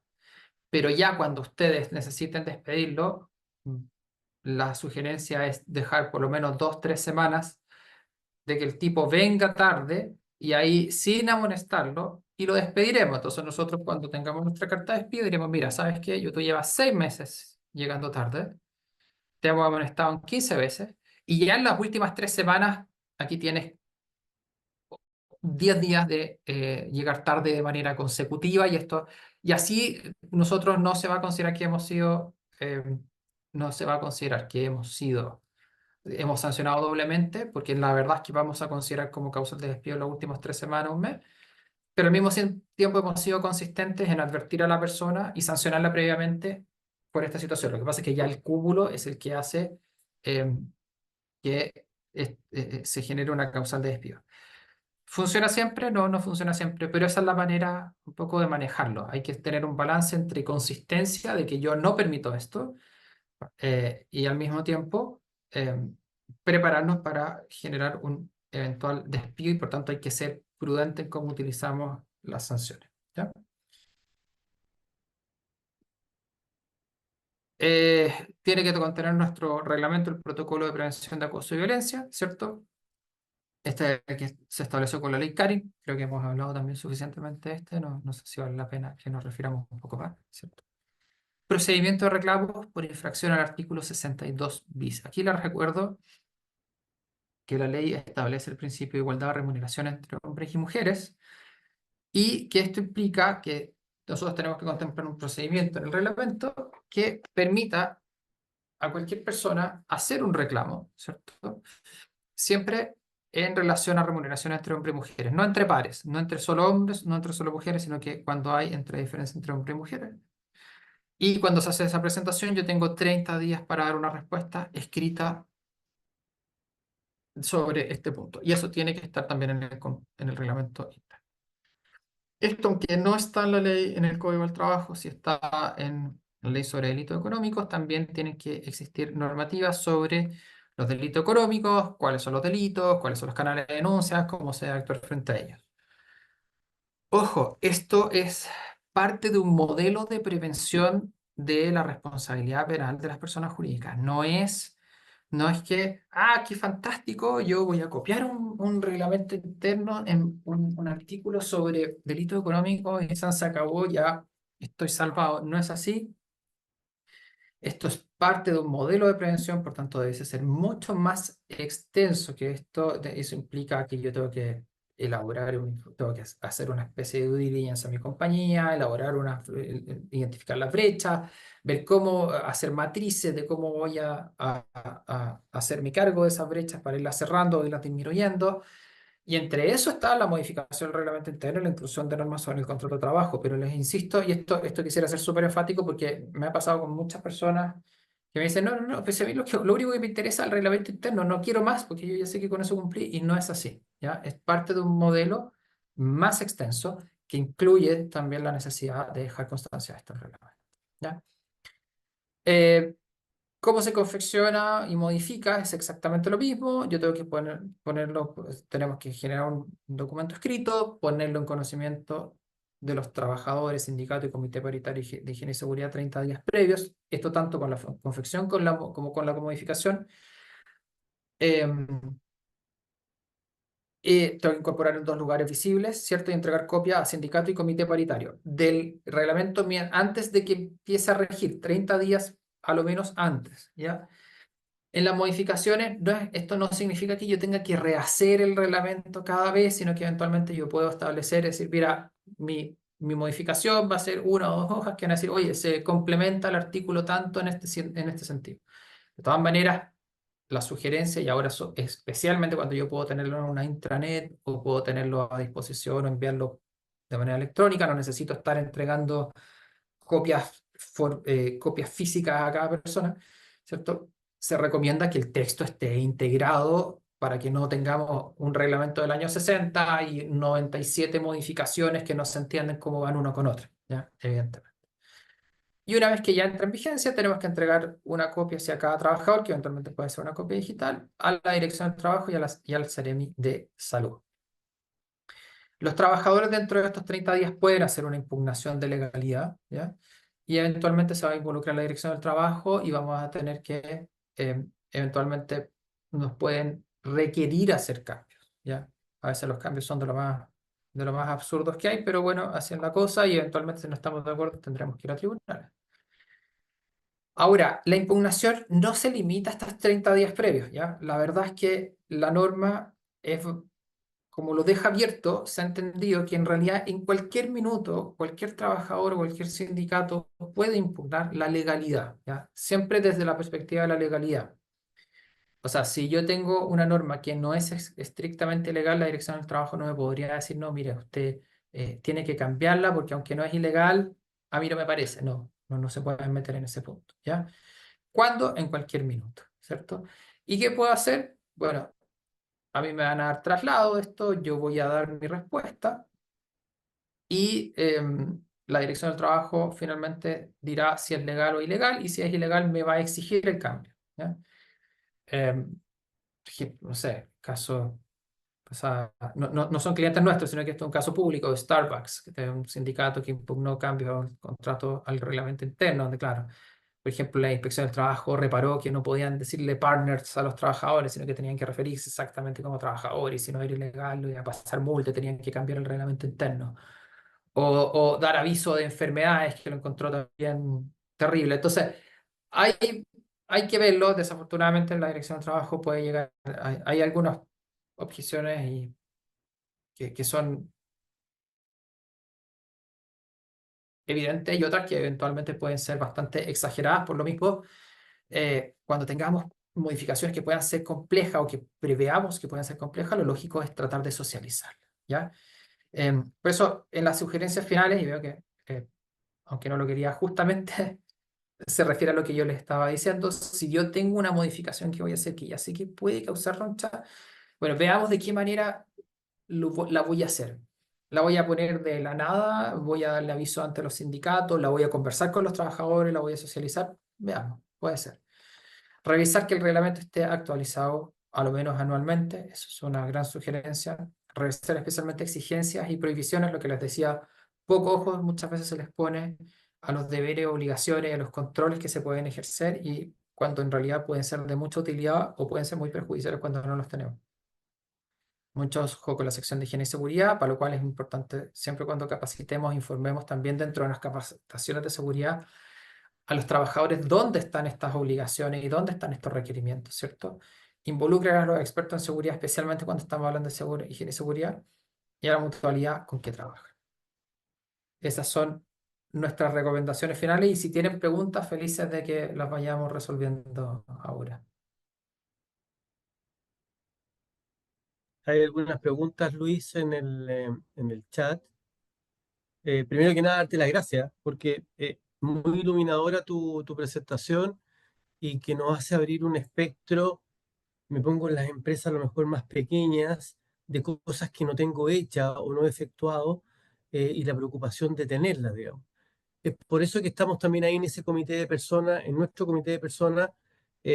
pero ya cuando ustedes necesiten despedirlo, mm, la sugerencia es dejar por lo menos 2 o 3 semanas de que el tipo venga tarde y ahí sin amonestarlo y lo despediremos. Entonces nosotros cuando tengamos nuestra carta de despido diremos, mira, ¿sabes qué? Tú llevas 6 meses llegando tarde, te hemos amonestado en 15 veces y ya en las últimas 3 semanas aquí tienes 10 días de llegar tarde de manera consecutiva y así nosotros no se va a considerar que no se va a considerar que hemos sancionado doblemente, porque la verdad es que vamos a considerar como causas de despido las últimas 3 semanas, un mes, pero al mismo tiempo hemos sido consistentes en advertir a la persona y sancionarla previamente por esta situación. Lo que pasa es que ya el cúmulo es el que hace eh, que se genere una causal de despido. ¿Funciona siempre? No, no funciona siempre, pero esa es la manera un poco de manejarlo. Hay que tener un balance entre consistencia de que yo no permito esto y al mismo tiempo eh, prepararnos para generar un eventual despido y por tanto hay que ser prudente en cómo utilizamos las sanciones. ¿Ya? Tiene que contener nuestro reglamento, el protocolo de prevención de acoso y violencia, ¿cierto? Este que se estableció con la ley Karin, creo que hemos hablado también suficientemente de no, no sé si vale la pena que nos refiramos un poco más, ¿cierto? Procedimiento de reclamos por infracción al artículo 62 bis. Aquí les recuerdo que la ley establece el principio de igualdad de remuneración entre hombres y mujeres y que esto implica que nosotros tenemos que contemplar un procedimiento en el reglamento que permita a cualquier persona hacer un reclamo, ¿cierto? Siempre en relación a remuneración entre hombres y mujeres, no entre pares, no entre solo hombres, no entre solo mujeres, sino que cuando hay diferencia entre hombres y mujeres. Y cuando se hace esa presentación, yo tengo 30 días para dar una respuesta escrita sobre este punto. Y eso tiene que estar también en el reglamento interno. Esto, aunque no está en la ley, en el Código del Trabajo, si está en la ley sobre delitos económicos, también tienen que existir normativas sobre los delitos económicos, cuáles son los delitos, cuáles son los canales de denuncias, cómo se debe actuar frente a ellos. Ojo, esto es parte de un modelo de prevención de la responsabilidad penal de las personas jurídicas. No es que, qué fantástico, yo voy a copiar un reglamento interno en un artículo sobre delito económico y se acabó, ya estoy salvado. No es así. Esto es parte de un modelo de prevención, por tanto debe ser mucho más extenso que esto. Eso implica que yo tengo que tengo que hacer una especie de due diligence a mi compañía, identificar las brechas, ver cómo hacer matrices de cómo voy a hacerme cargo de esas brechas para irlas cerrando o irlas disminuyendo. Y entre eso está la modificación del reglamento interno y la inclusión de normas sobre el contrato de trabajo. Pero les insisto, y esto quisiera ser súper enfático porque me ha pasado con muchas personas que me dicen, no, no, no, pues a mí lo único que me interesa es el reglamento interno, no quiero más porque yo ya sé que con eso cumplí y no es así, ¿ya? Es parte de un modelo más extenso que incluye también la necesidad de dejar constancia de estos reglamentos, ¿ya? Eh, Cómo se confecciona y modifica es exactamente lo mismo. Yo tengo que ponerlo, pues, tenemos que generar un documento escrito, ponerlo en conocimiento de los trabajadores, sindicato y comité paritario de higiene y seguridad 30 días previos. Esto tanto con la confección como con la modificación. Em, Tengo que incorporar en 2 lugares visibles, ¿cierto? Y entregar copia a sindicato y comité paritario del reglamento antes de que empiece a regir, 30 días a lo menos antes, ¿ya? En las modificaciones, esto no significa que yo tenga que rehacer el reglamento cada vez, sino que eventualmente yo puedo establecer, decir, mira, mi modificación va a ser 1 o 2 hojas que van a decir, oye, se complementa el artículo tanto en este sentido. De todas maneras, la sugerencia, y ahora especialmente cuando yo puedo tenerlo en una intranet o puedo tenerlo a disposición o enviarlo de manera electrónica, no necesito estar entregando copias físicas a cada persona, ¿cierto? Se recomienda que el texto esté integrado para que no tengamos un reglamento del año 60 y 97 modificaciones que no se entienden cómo van uno con otro, ¿ya? Evidentemente. Y una vez que ya entra en vigencia, tenemos que entregar una copia hacia cada trabajador, que eventualmente puede ser una copia digital, a la Dirección del Trabajo y al Seremi de Salud. Los trabajadores dentro de estos 30 días pueden hacer una impugnación de legalidad, ¿ya? Y eventualmente se va a involucrar la Dirección del Trabajo y vamos a tener que, eventualmente nos pueden requerir hacer cambios, ¿ya? A veces los cambios son de lo más absurdos que hay, pero bueno, hacen la cosa y eventualmente si no estamos de acuerdo tendremos que ir a tribunales. Ahora, la impugnación no se limita a estos 30 días previos, ¿ya? La verdad es que la norma es como lo deja abierto, se ha entendido que en realidad en cualquier minuto, cualquier trabajador o cualquier sindicato puede impugnar la legalidad, ¿ya? Siempre desde la perspectiva de la legalidad. O sea, si yo tengo una norma que no es estrictamente legal, la Dirección del Trabajo no me podría decir, no, mire, usted tiene que cambiarla porque aunque no es ilegal, a mí no me parece. No, no, no se puede meter en ese punto, ¿ya? ¿Cuándo? En cualquier minuto, ¿cierto? ¿Y qué puedo hacer? Bueno, a mí me van a dar traslado de esto, yo voy a dar mi respuesta y la Dirección del Trabajo finalmente dirá si es legal o ilegal y si es ilegal me va a exigir el cambio, ¿ya? No sé, caso, o sea, no son clientes nuestros, sino que esto es un caso público de Starbucks, que es un sindicato que impugnó cambios al contrato, al reglamento interno, donde claro, por ejemplo, la Inspección del Trabajo reparó que no podían decirle partners a los trabajadores, sino que tenían que referirse exactamente como trabajadores, y si no era ilegal, lo iba a pasar multa, tenían que cambiar el reglamento interno. O dar aviso de enfermedades, que lo encontró también terrible. Entonces, hay, hay que verlo. Desafortunadamente, en la Dirección del Trabajo puede llegar, hay algunas objeciones que son evidentes y otras que eventualmente pueden ser bastante exageradas por lo mismo. Cuando tengamos modificaciones que puedan ser complejas o que preveamos que puedan ser complejas, lo lógico es tratar de socializarlas, ¿ya? Por eso, en las sugerencias finales, y veo que, aunque no lo quería justamente, se refiere a lo que yo les estaba diciendo, si yo tengo una modificación que voy a hacer que ya sé que puede causar roncha, bueno, veamos de qué manera la voy a hacer. La voy a poner de la nada, voy a darle aviso ante los sindicatos, la voy a conversar con los trabajadores, la voy a socializar, veamos, puede ser. Revisar que el reglamento esté actualizado a lo menos anualmente, eso es una gran sugerencia. Revisar especialmente exigencias y prohibiciones, lo que les decía, poco ojo muchas veces se les pone a los deberes, obligaciones, a los controles que se pueden ejercer y cuando en realidad pueden ser de mucha utilidad o pueden ser muy perjudiciales cuando no los tenemos. Muchos ojo con la sección de higiene y seguridad, para lo cual es importante siempre cuando capacitemos, informemos también dentro de las capacitaciones de seguridad a los trabajadores dónde están estas obligaciones y dónde están estos requerimientos, ¿cierto? Involucren a los expertos en seguridad, especialmente cuando estamos hablando de higiene y seguridad, y a la mutualidad con que trabajan. Esas son nuestras recomendaciones finales y si tienen preguntas, felices de que las vayamos resolviendo ahora. Hay algunas preguntas, Luis, en el chat. Primero que nada, darte las gracias, porque muy iluminadora tu presentación y que nos hace abrir un espectro. Me pongo en las empresas a lo mejor más pequeñas, de cosas que no tengo hechas o no he efectuado, y la preocupación de tenerlas, digamos. Es por eso que estamos también ahí en ese comité de personas, en nuestro comité de personas,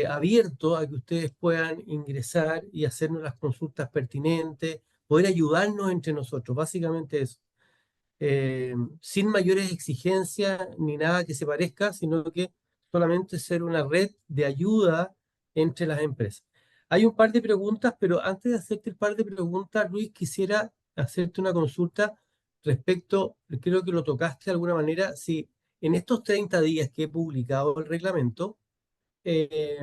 abierto a que ustedes puedan ingresar y hacernos las consultas pertinentes, poder ayudarnos entre nosotros, básicamente eso. Sin mayores exigencias ni nada que se parezca, sino que solamente ser una red de ayuda entre las empresas. Hay un par de preguntas, pero antes de hacerte el par de preguntas, Luis, quisiera hacerte una consulta respecto, creo que lo tocaste de alguna manera, si en estos 30 días que he publicado el reglamento, eh,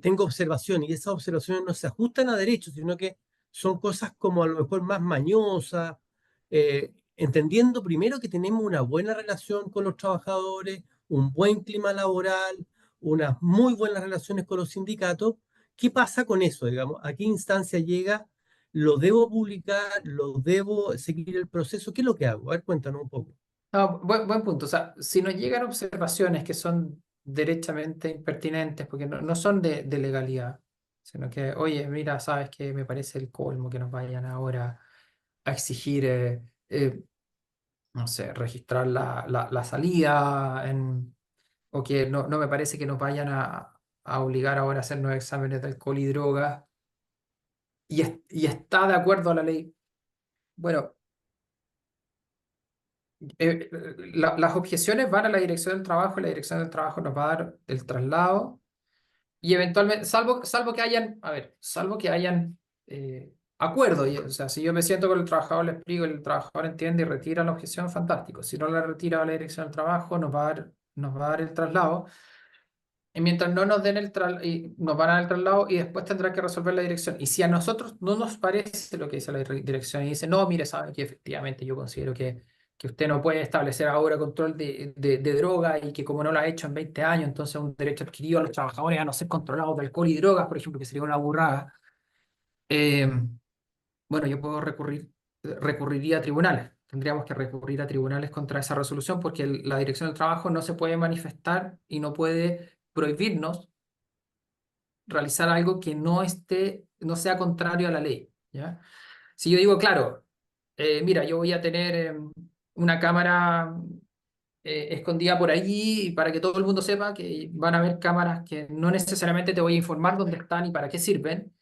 tengo observaciones y esas observaciones no se ajustan a derechos, sino que son cosas como a lo mejor más mañosas, entendiendo primero que tenemos una buena relación con los trabajadores, un buen clima laboral, unas muy buenas relaciones con los sindicatos. ¿Qué pasa con eso, digamos? ¿A qué instancia llega? ¿Lo debo publicar? ¿Lo debo seguir el proceso? ¿Qué es lo que hago? A ver, cuéntanos un poco. No, buen punto. O sea, si nos llegan observaciones que son derechamente impertinentes, porque no son de legalidad, sino que, oye, mira, sabes que me parece el colmo que nos vayan ahora a exigir, no sé, registrar la salida, o que no me parece que nos vayan a obligar ahora a hacer nuevos exámenes de alcohol y drogas, y está de acuerdo a la ley. Bueno, las objeciones van a la dirección del trabajo y la dirección del trabajo nos va a dar el traslado y eventualmente, salvo que hayan, a ver, salvo que hayan acuerdo, o sea, si yo me siento con el trabajador, le explico, el trabajador entiende y retira la objeción, fantástico. Si no la retira a la dirección del trabajo, nos va a dar el traslado. Y mientras no nos den nos van a dar el traslado y después tendrá que resolver la dirección. Y si a nosotros no nos parece lo que dice la dirección y dice, no, mire, sabe que efectivamente yo considero que usted no puede establecer ahora control de droga y que como no lo ha hecho en 20 años, entonces un derecho adquirido a los trabajadores a no ser controlados de alcohol y drogas, por ejemplo, que sería una burrada. eh, bueno, yo puedo recurriría a tribunales. Tendríamos que recurrir a tribunales contra esa resolución porque la dirección del trabajo no se puede manifestar y no puede prohibirnos realizar algo que no sea contrario a la ley, ¿ya? Si yo digo, claro, mira, yo voy a tener una cámara escondida por allí para que todo el mundo sepa que van a haber cámaras que no necesariamente te voy a informar dónde están y para qué sirven.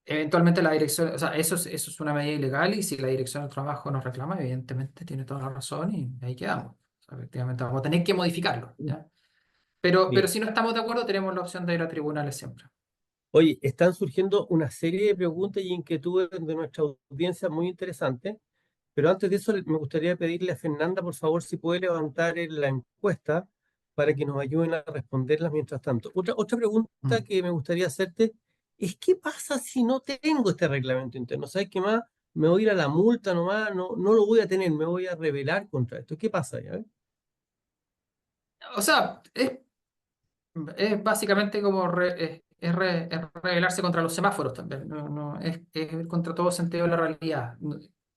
Eventualmente la dirección, o sea, eso es una medida ilegal y si la dirección del trabajo nos reclama, evidentemente tiene toda la razón y ahí quedamos. O sea, efectivamente vamos a tener que modificarlo, ¿ya? Pero Bien. si no estamos de acuerdo, tenemos la opción de ir a tribunales siempre. Oye, están surgiendo una serie de preguntas y inquietudes de nuestra audiencia muy interesantes, pero antes de eso me gustaría pedirle a Fernanda, por favor, si puede levantar la encuesta para que nos ayuden a responderlas mientras tanto. Otra pregunta Mm. que me gustaría hacerte es, ¿qué pasa si no tengo este reglamento interno? ¿Sabes qué más? Me voy a ir a la multa nomás, no lo voy a tener, me voy a rebelar contra esto. ¿Qué pasa ya? O sea, es básicamente como es rebelarse contra los semáforos también. Es ir contra todo sentido de la realidad.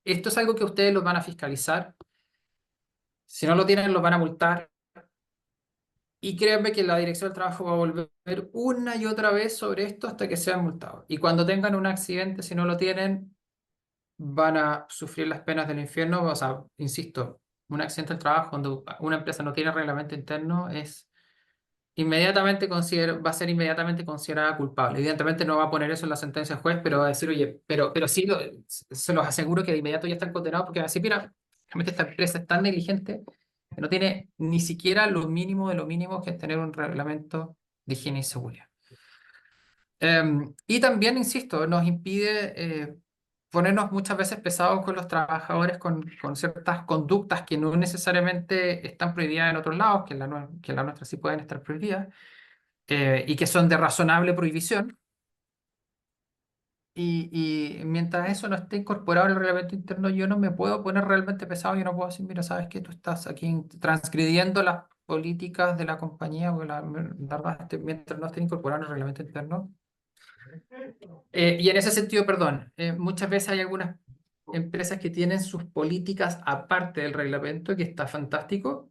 Esto es algo que ustedes los van a fiscalizar. Si no lo tienen, los van a multar. Y créanme que la Dirección del Trabajo va a volver una y otra vez sobre esto hasta que sean multados. Y cuando tengan un accidente, si no lo tienen, van a sufrir las penas del infierno. O sea, insisto, un accidente del trabajo cuando una empresa no tiene reglamento interno va a ser inmediatamente considerada culpable. Evidentemente no va a poner eso en la sentencia del juez, pero va a decir, oye, pero sí se los aseguro que de inmediato ya están condenados porque va a decir, mira, realmente esta empresa es tan negligente que no tiene ni siquiera lo mínimo de lo mínimo que es tener un reglamento de higiene y seguridad. Y también, insisto, nos impide ponernos muchas veces pesados con los trabajadores con ciertas conductas que no necesariamente están prohibidas en otros lados, que en la nuestra sí pueden estar prohibidas, y que son de razonable prohibición. Y mientras eso no esté incorporado en el reglamento interno, yo no me puedo poner realmente pesado. Yo no puedo decir, mira, sabes que tú estás aquí transgrediendo las políticas de la compañía, porque la verdad, mientras no esté incorporado en el reglamento interno. Y en ese sentido, perdón, muchas veces hay algunas empresas que tienen sus políticas aparte del reglamento, que está fantástico.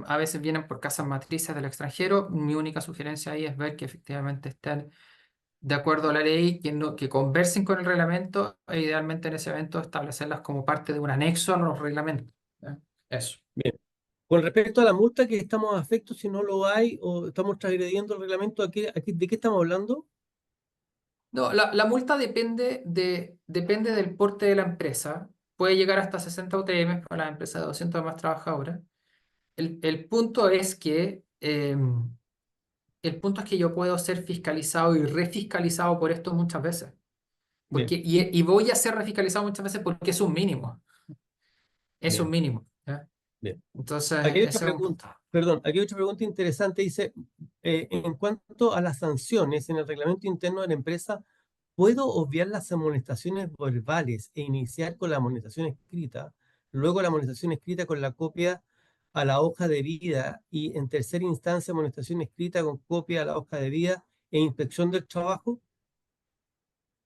A veces vienen por casas matrices del extranjero. Mi única sugerencia ahí es ver que efectivamente estén de acuerdo a la ley, que conversen con el reglamento e idealmente en ese evento establecerlas como parte de un anexo a los reglamentos. ¿Ya? Eso. Bien. Con respecto a la multa que estamos afectos si no lo hay o estamos transgrediendo el reglamento, ¿de qué estamos hablando? No, la multa depende del porte de la empresa. Puede llegar hasta 60 UTM para las empresas de 200 o más trabajadores. El punto es que yo puedo ser fiscalizado y refiscalizado por esto muchas veces. Bien, Y voy a ser refiscalizado muchas veces porque es un mínimo. Es un bien, mínimo. ¿Ya? bien. Entonces, Aquí hay otra ese es un punto. pregunta, perdón, aquí hay otra pregunta interesante. Dice, en cuanto a las sanciones en el reglamento interno de la empresa, ¿puedo obviar las amonestaciones verbales e iniciar con la amonestación escrita, luego la amonestación escrita con la copia a la hoja de vida y en tercera instancia amonestación escrita con copia a la hoja de vida e inspección del trabajo?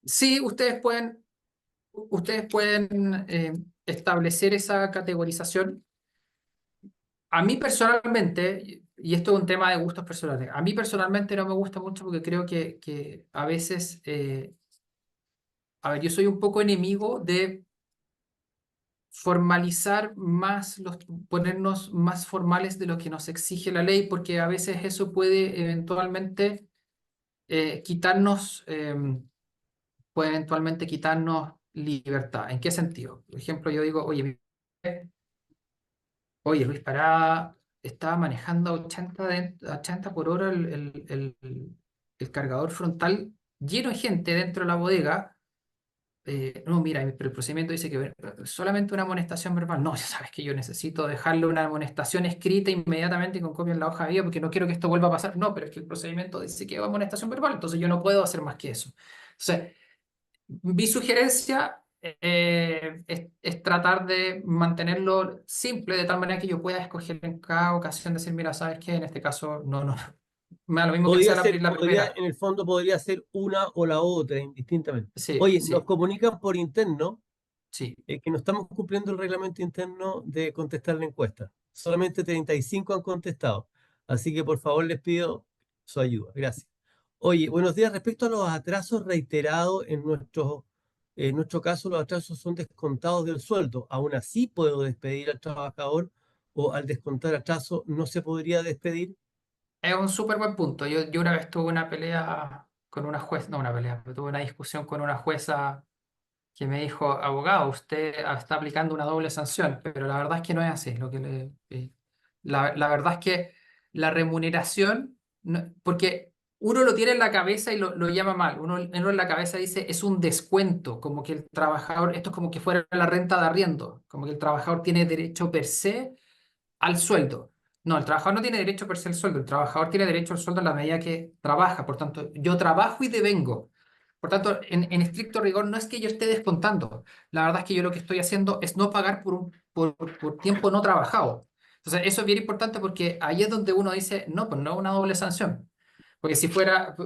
Sí, ustedes pueden establecer esa categorización. A mí personalmente, y esto es un tema de gustos personales, a mí personalmente no me gusta mucho porque creo que a veces, a ver, yo soy un poco enemigo de formalizar más, ponernos más formales de lo que nos exige la ley, porque a veces eso puede eventualmente quitarnos, libertad. ¿En qué sentido? Por ejemplo, yo digo, oye, Luis Pará estaba manejando a 80 por hora el cargador frontal lleno de gente dentro de la bodega. No, mira, pero el procedimiento dice que solamente una amonestación verbal. No, ya sabes que yo necesito dejarle una amonestación escrita inmediatamente con copia en la hoja de vida porque no quiero que esto vuelva a pasar. No, pero es que el procedimiento dice que es amonestación verbal, entonces yo no puedo hacer más que eso. Entonces, mi sugerencia es tratar de mantenerlo simple, de tal manera que yo pueda escoger en cada ocasión, decir, mira, ¿sabes qué? En este caso, no, me da lo mismo que sea la primera. En el fondo podría ser una o la otra, indistintamente. Sí, Oye, nos sí, comunican por interno sí. que no estamos cumpliendo el reglamento interno de contestar la encuesta. Solamente 35 han contestado. Así que por favor les pido su ayuda. Gracias. Oye, buenos días. Respecto a los atrasos reiterados, en nuestro caso los atrasos son descontados del sueldo. Aún así puedo despedir al trabajador o al descontar atraso no se podría despedir. Es un súper buen punto. Yo una vez tuve una pelea con una jueza, no una pelea, pero tuve una discusión con una jueza que me dijo, abogado, usted está aplicando una doble sanción, pero la verdad es que no es así. La verdad es que la remuneración, porque uno lo tiene en la cabeza y lo llama mal, uno en la cabeza dice es un descuento, como que el trabajador, esto es como que fuera la renta de arriendo, como que el trabajador tiene derecho per se al sueldo. No, el trabajador no tiene derecho per se al sueldo, el trabajador tiene derecho al sueldo en la medida que trabaja, por tanto, yo trabajo y devengo. Por tanto, en estricto rigor, no es que yo esté descontando. La verdad es que yo lo que estoy haciendo es no pagar por tiempo no trabajado. Entonces, eso es bien importante porque ahí es donde uno dice, no, pues no es una doble sanción. Porque si fuera,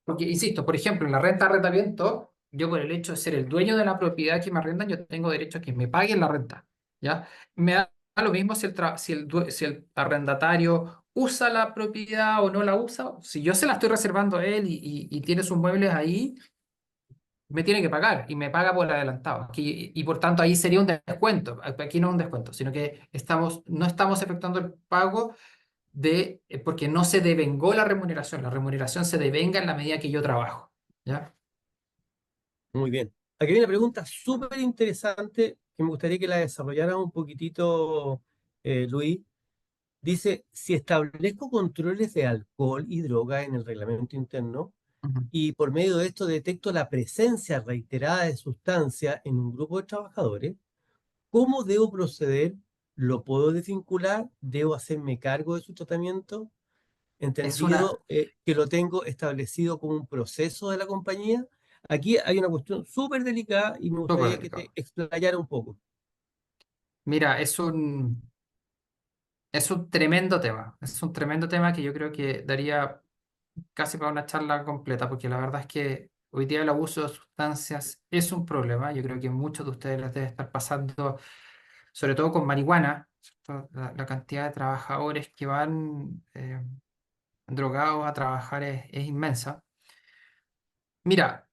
porque insisto, por ejemplo, en la renta de arrendamiento, yo por el hecho de ser el dueño de la propiedad que me arrendan, yo tengo derecho a que me paguen la renta. ¿Ya? Me da lo mismo si el arrendatario usa la propiedad o no la usa. Si yo se la estoy reservando a él y tiene sus muebles ahí, me tiene que pagar y me paga por adelantado. Y por tanto ahí sería un descuento. Aquí no es un descuento, sino que no estamos efectuando el pago porque no se devengó la remuneración. La remuneración se devenga en la medida que yo trabajo. ¿Ya? Muy bien. Aquí hay una pregunta súper interesante que me gustaría que la desarrollara un poquitito, Luis. Dice, si establezco controles de alcohol y droga en el reglamento interno Ujú. y por medio de esto detecto la presencia reiterada de sustancia en un grupo de trabajadores, ¿cómo debo proceder? ¿Lo puedo desvincular? ¿Debo hacerme cargo de su tratamiento? Es una, Entendido que lo tengo establecido como un proceso de la compañía. Aquí hay una cuestión súper delicada y me súper gustaría que te delicado. explayara un poco. Mira, es un tremendo tema. Es un tremendo tema que yo creo que daría casi para una charla completa, porque la verdad es que hoy día el abuso de sustancias es un problema. Yo creo que muchos de ustedes les debe estar pasando, sobre todo con marihuana, ¿cierto? La cantidad de trabajadores que van drogados a trabajar es inmensa. Mira,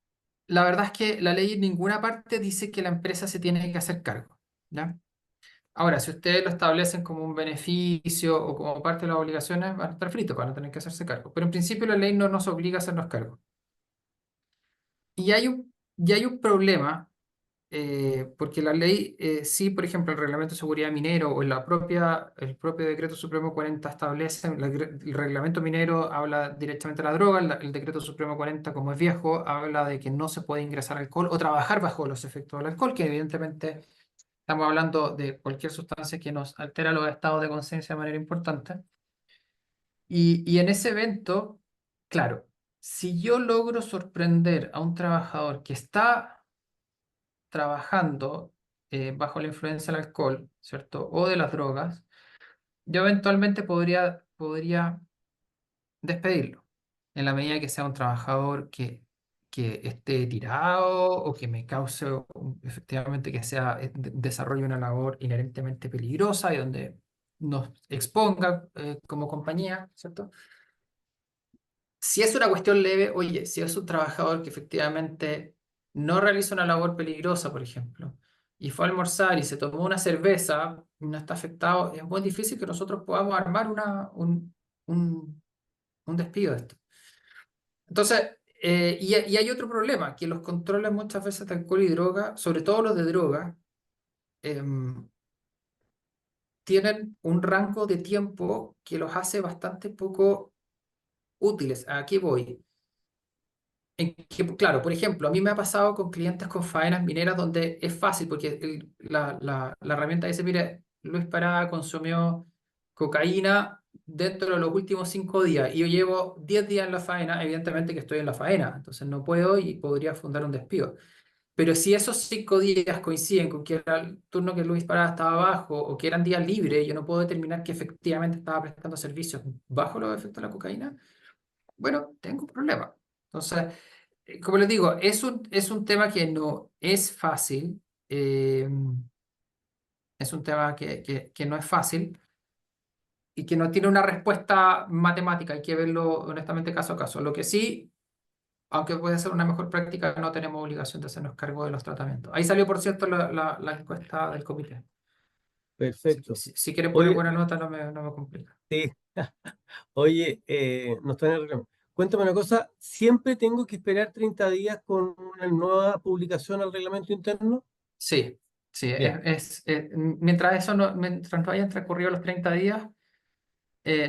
la verdad es que la ley en ninguna parte dice que la empresa se tiene que hacer cargo, ¿ya? Ahora, si ustedes lo establecen como un beneficio o como parte de las obligaciones, van a estar fritos, van a tener que hacerse cargo. Pero en principio la ley no nos obliga a hacernos cargo. Y hay un problema, porque la ley, sí, por ejemplo, el Reglamento de Seguridad Minero o el propio Decreto Supremo 40 establece, el Reglamento Minero habla directamente de la droga, el Decreto Supremo 40, como es viejo, habla de que no se puede ingresar alcohol o trabajar bajo los efectos del alcohol, que evidentemente estamos hablando de cualquier sustancia que nos altera los estados de conciencia de manera importante. Y en ese evento, claro, si yo logro sorprender a un trabajador que está trabajando bajo la influencia del alcohol, ¿cierto? O de las drogas, yo eventualmente podría despedirlo, en la medida que sea un trabajador que esté tirado o que me cause efectivamente que sea, desarrolle una labor inherentemente peligrosa y donde nos exponga como compañía, ¿cierto? Si es una cuestión leve, oye, si es un trabajador que efectivamente no realiza una labor peligrosa, por ejemplo, y fue a almorzar y se tomó una cerveza, y no está afectado, es muy difícil que nosotros podamos armar un, un despido de esto. Entonces, y hay otro problema, que los controles muchas veces de alcohol y droga, sobre todo los de droga, em, tienen un rango de tiempo que los hace bastante poco útiles. ¿A qué voy? Claro, por ejemplo, a mí me ha pasado con clientes con faenas mineras donde es fácil porque la herramienta dice, mire, Luis Parada consumió cocaína dentro de los últimos 5 días y yo llevo 10 días en la faena, evidentemente que estoy en la faena, entonces no puedo y podría fundar un despido. Pero si esos 5 días coinciden con que era el turno que Luis Parada estaba abajo o que eran días libres, yo no puedo determinar que efectivamente estaba prestando servicios bajo los efectos de la cocaína, bueno, tengo un problema. Entonces, como les digo, es un tema que no es fácil, es un tema que no es fácil y que no tiene una respuesta matemática, hay que verlo honestamente caso a caso. Lo que sí, aunque puede ser una mejor práctica, no tenemos obligación de hacernos cargo de los tratamientos. Ahí salió, por cierto, la encuesta del comité. Perfecto. Si quieren poner Oye, buena nota, no me complica. sí, oye, no está en el reglamento. Cuéntame una cosa, ¿siempre tengo que esperar 30 días con una nueva publicación al reglamento interno? Sí, sí, Ya. mientras no hayan transcurrido los 30 días,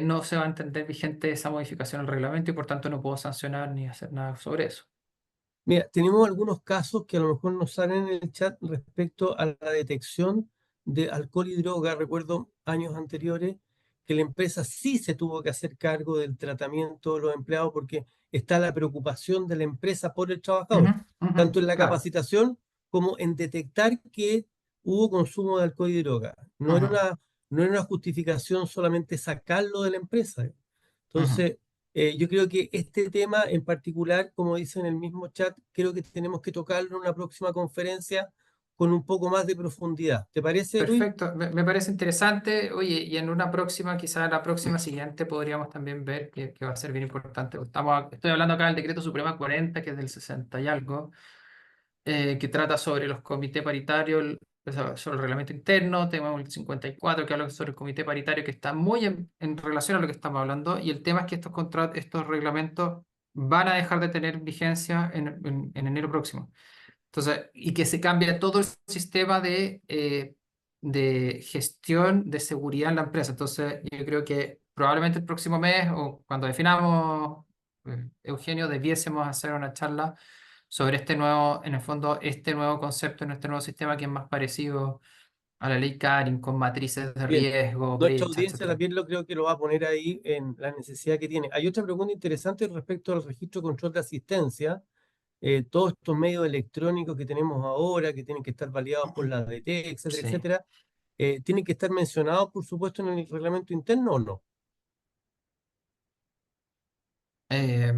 no se va a entender vigente esa modificación al reglamento y por tanto no puedo sancionar ni hacer nada sobre eso. Mira, tenemos algunos casos que a lo mejor nos salen en el chat respecto a la detección de alcohol y droga. Recuerdo años anteriores que la empresa sí se tuvo que hacer cargo del tratamiento de los empleados porque está la preocupación de la empresa por el Ujú, trabajador, ujú, tanto en la claro. capacitación como en detectar que hubo consumo de alcohol y droga. Ujú, No era una justificación solamente sacarlo de la empresa. ujú. Entonces, yo creo que este tema en particular, como dice en el mismo chat, creo que tenemos que tocarlo en una próxima conferencia con un poco más de profundidad. ¿Te parece, Luis? Perfecto, me parece interesante. Oye, y en una próxima, quizás la próxima siguiente, podríamos también ver que va a ser bien importante. Estoy hablando acá del Decreto Supremo 40, que es del 60 y algo, que trata sobre los comités paritarios, sobre el reglamento interno. Tenemos el 54, que habla sobre el comité paritario, que está muy en relación a lo que estamos hablando. Y el tema es que estos reglamentos van a dejar de tener vigencia en enero próximo. Entonces, y que se cambia todo el sistema de gestión de seguridad en la empresa. Entonces, yo creo que probablemente el próximo mes o cuando definamos, Eugenio, debiésemos hacer una charla sobre este nuevo, en el fondo, este nuevo concepto, este nuevo sistema que es más parecido a la ley Carin, con matrices de Bien, riesgo, nuestra brecha, audiencia etcétera. también lo creo que lo va a poner ahí en la necesidad que tiene. Hay otra pregunta interesante respecto al registro de control de asistencia. Todos estos medios electrónicos que tenemos ahora, que tienen que estar validados por la ADT, etcétera, Sí. etcétera, ¿tienen que estar mencionados, por supuesto, en el reglamento interno o no? Eh,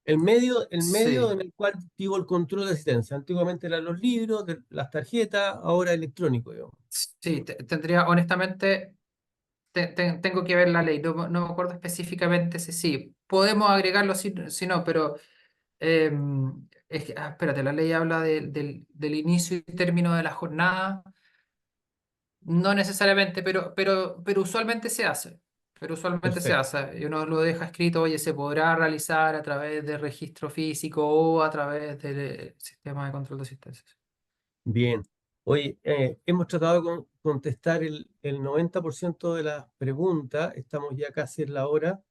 El medio sí. en el cual digo el control de asistencia. Antiguamente eran los libros, las tarjetas, ahora electrónico, digamos. Sí, tendría, honestamente, tengo que ver la ley, no me acuerdo específicamente si sí. Podemos agregarlo si no, pero eh, espérate, la ley habla del inicio y término de la jornada. No necesariamente, pero usualmente se hace. Pero usualmente se Perfecto. hace. Y uno lo deja escrito, oye, se podrá realizar a través de registro físico o a través del sistema de control de asistencia. Bien. Oye, hemos tratado de contestar el 90% de las preguntas. Estamos ya casi en la hora.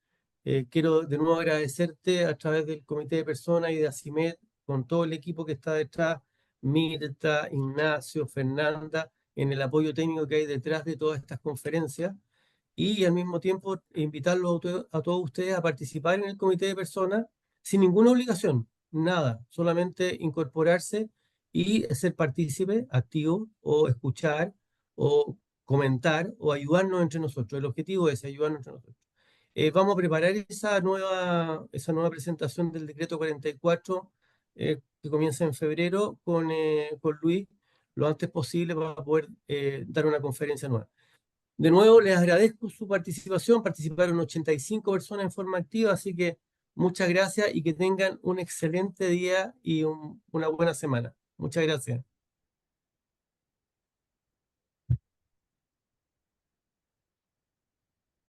Quiero de nuevo agradecerte a través del Comité de Personas y de ACIMED, con todo el equipo que está detrás, Mirta, Ignacio, Fernanda, en el apoyo técnico que hay detrás de todas estas conferencias. Y al mismo tiempo invitarlos a todos ustedes a participar en el Comité de Personas sin ninguna obligación, nada, solamente incorporarse y ser partícipe activo o escuchar o comentar o ayudarnos entre nosotros. El objetivo es ayudarnos entre nosotros. Vamos a preparar esa nueva presentación del decreto 44 que comienza en febrero con Luis lo antes posible para poder dar una conferencia nueva. De nuevo, les agradezco su participación. Participaron 85 personas en forma activa, así que muchas gracias y que tengan un excelente día y una buena semana. Muchas gracias.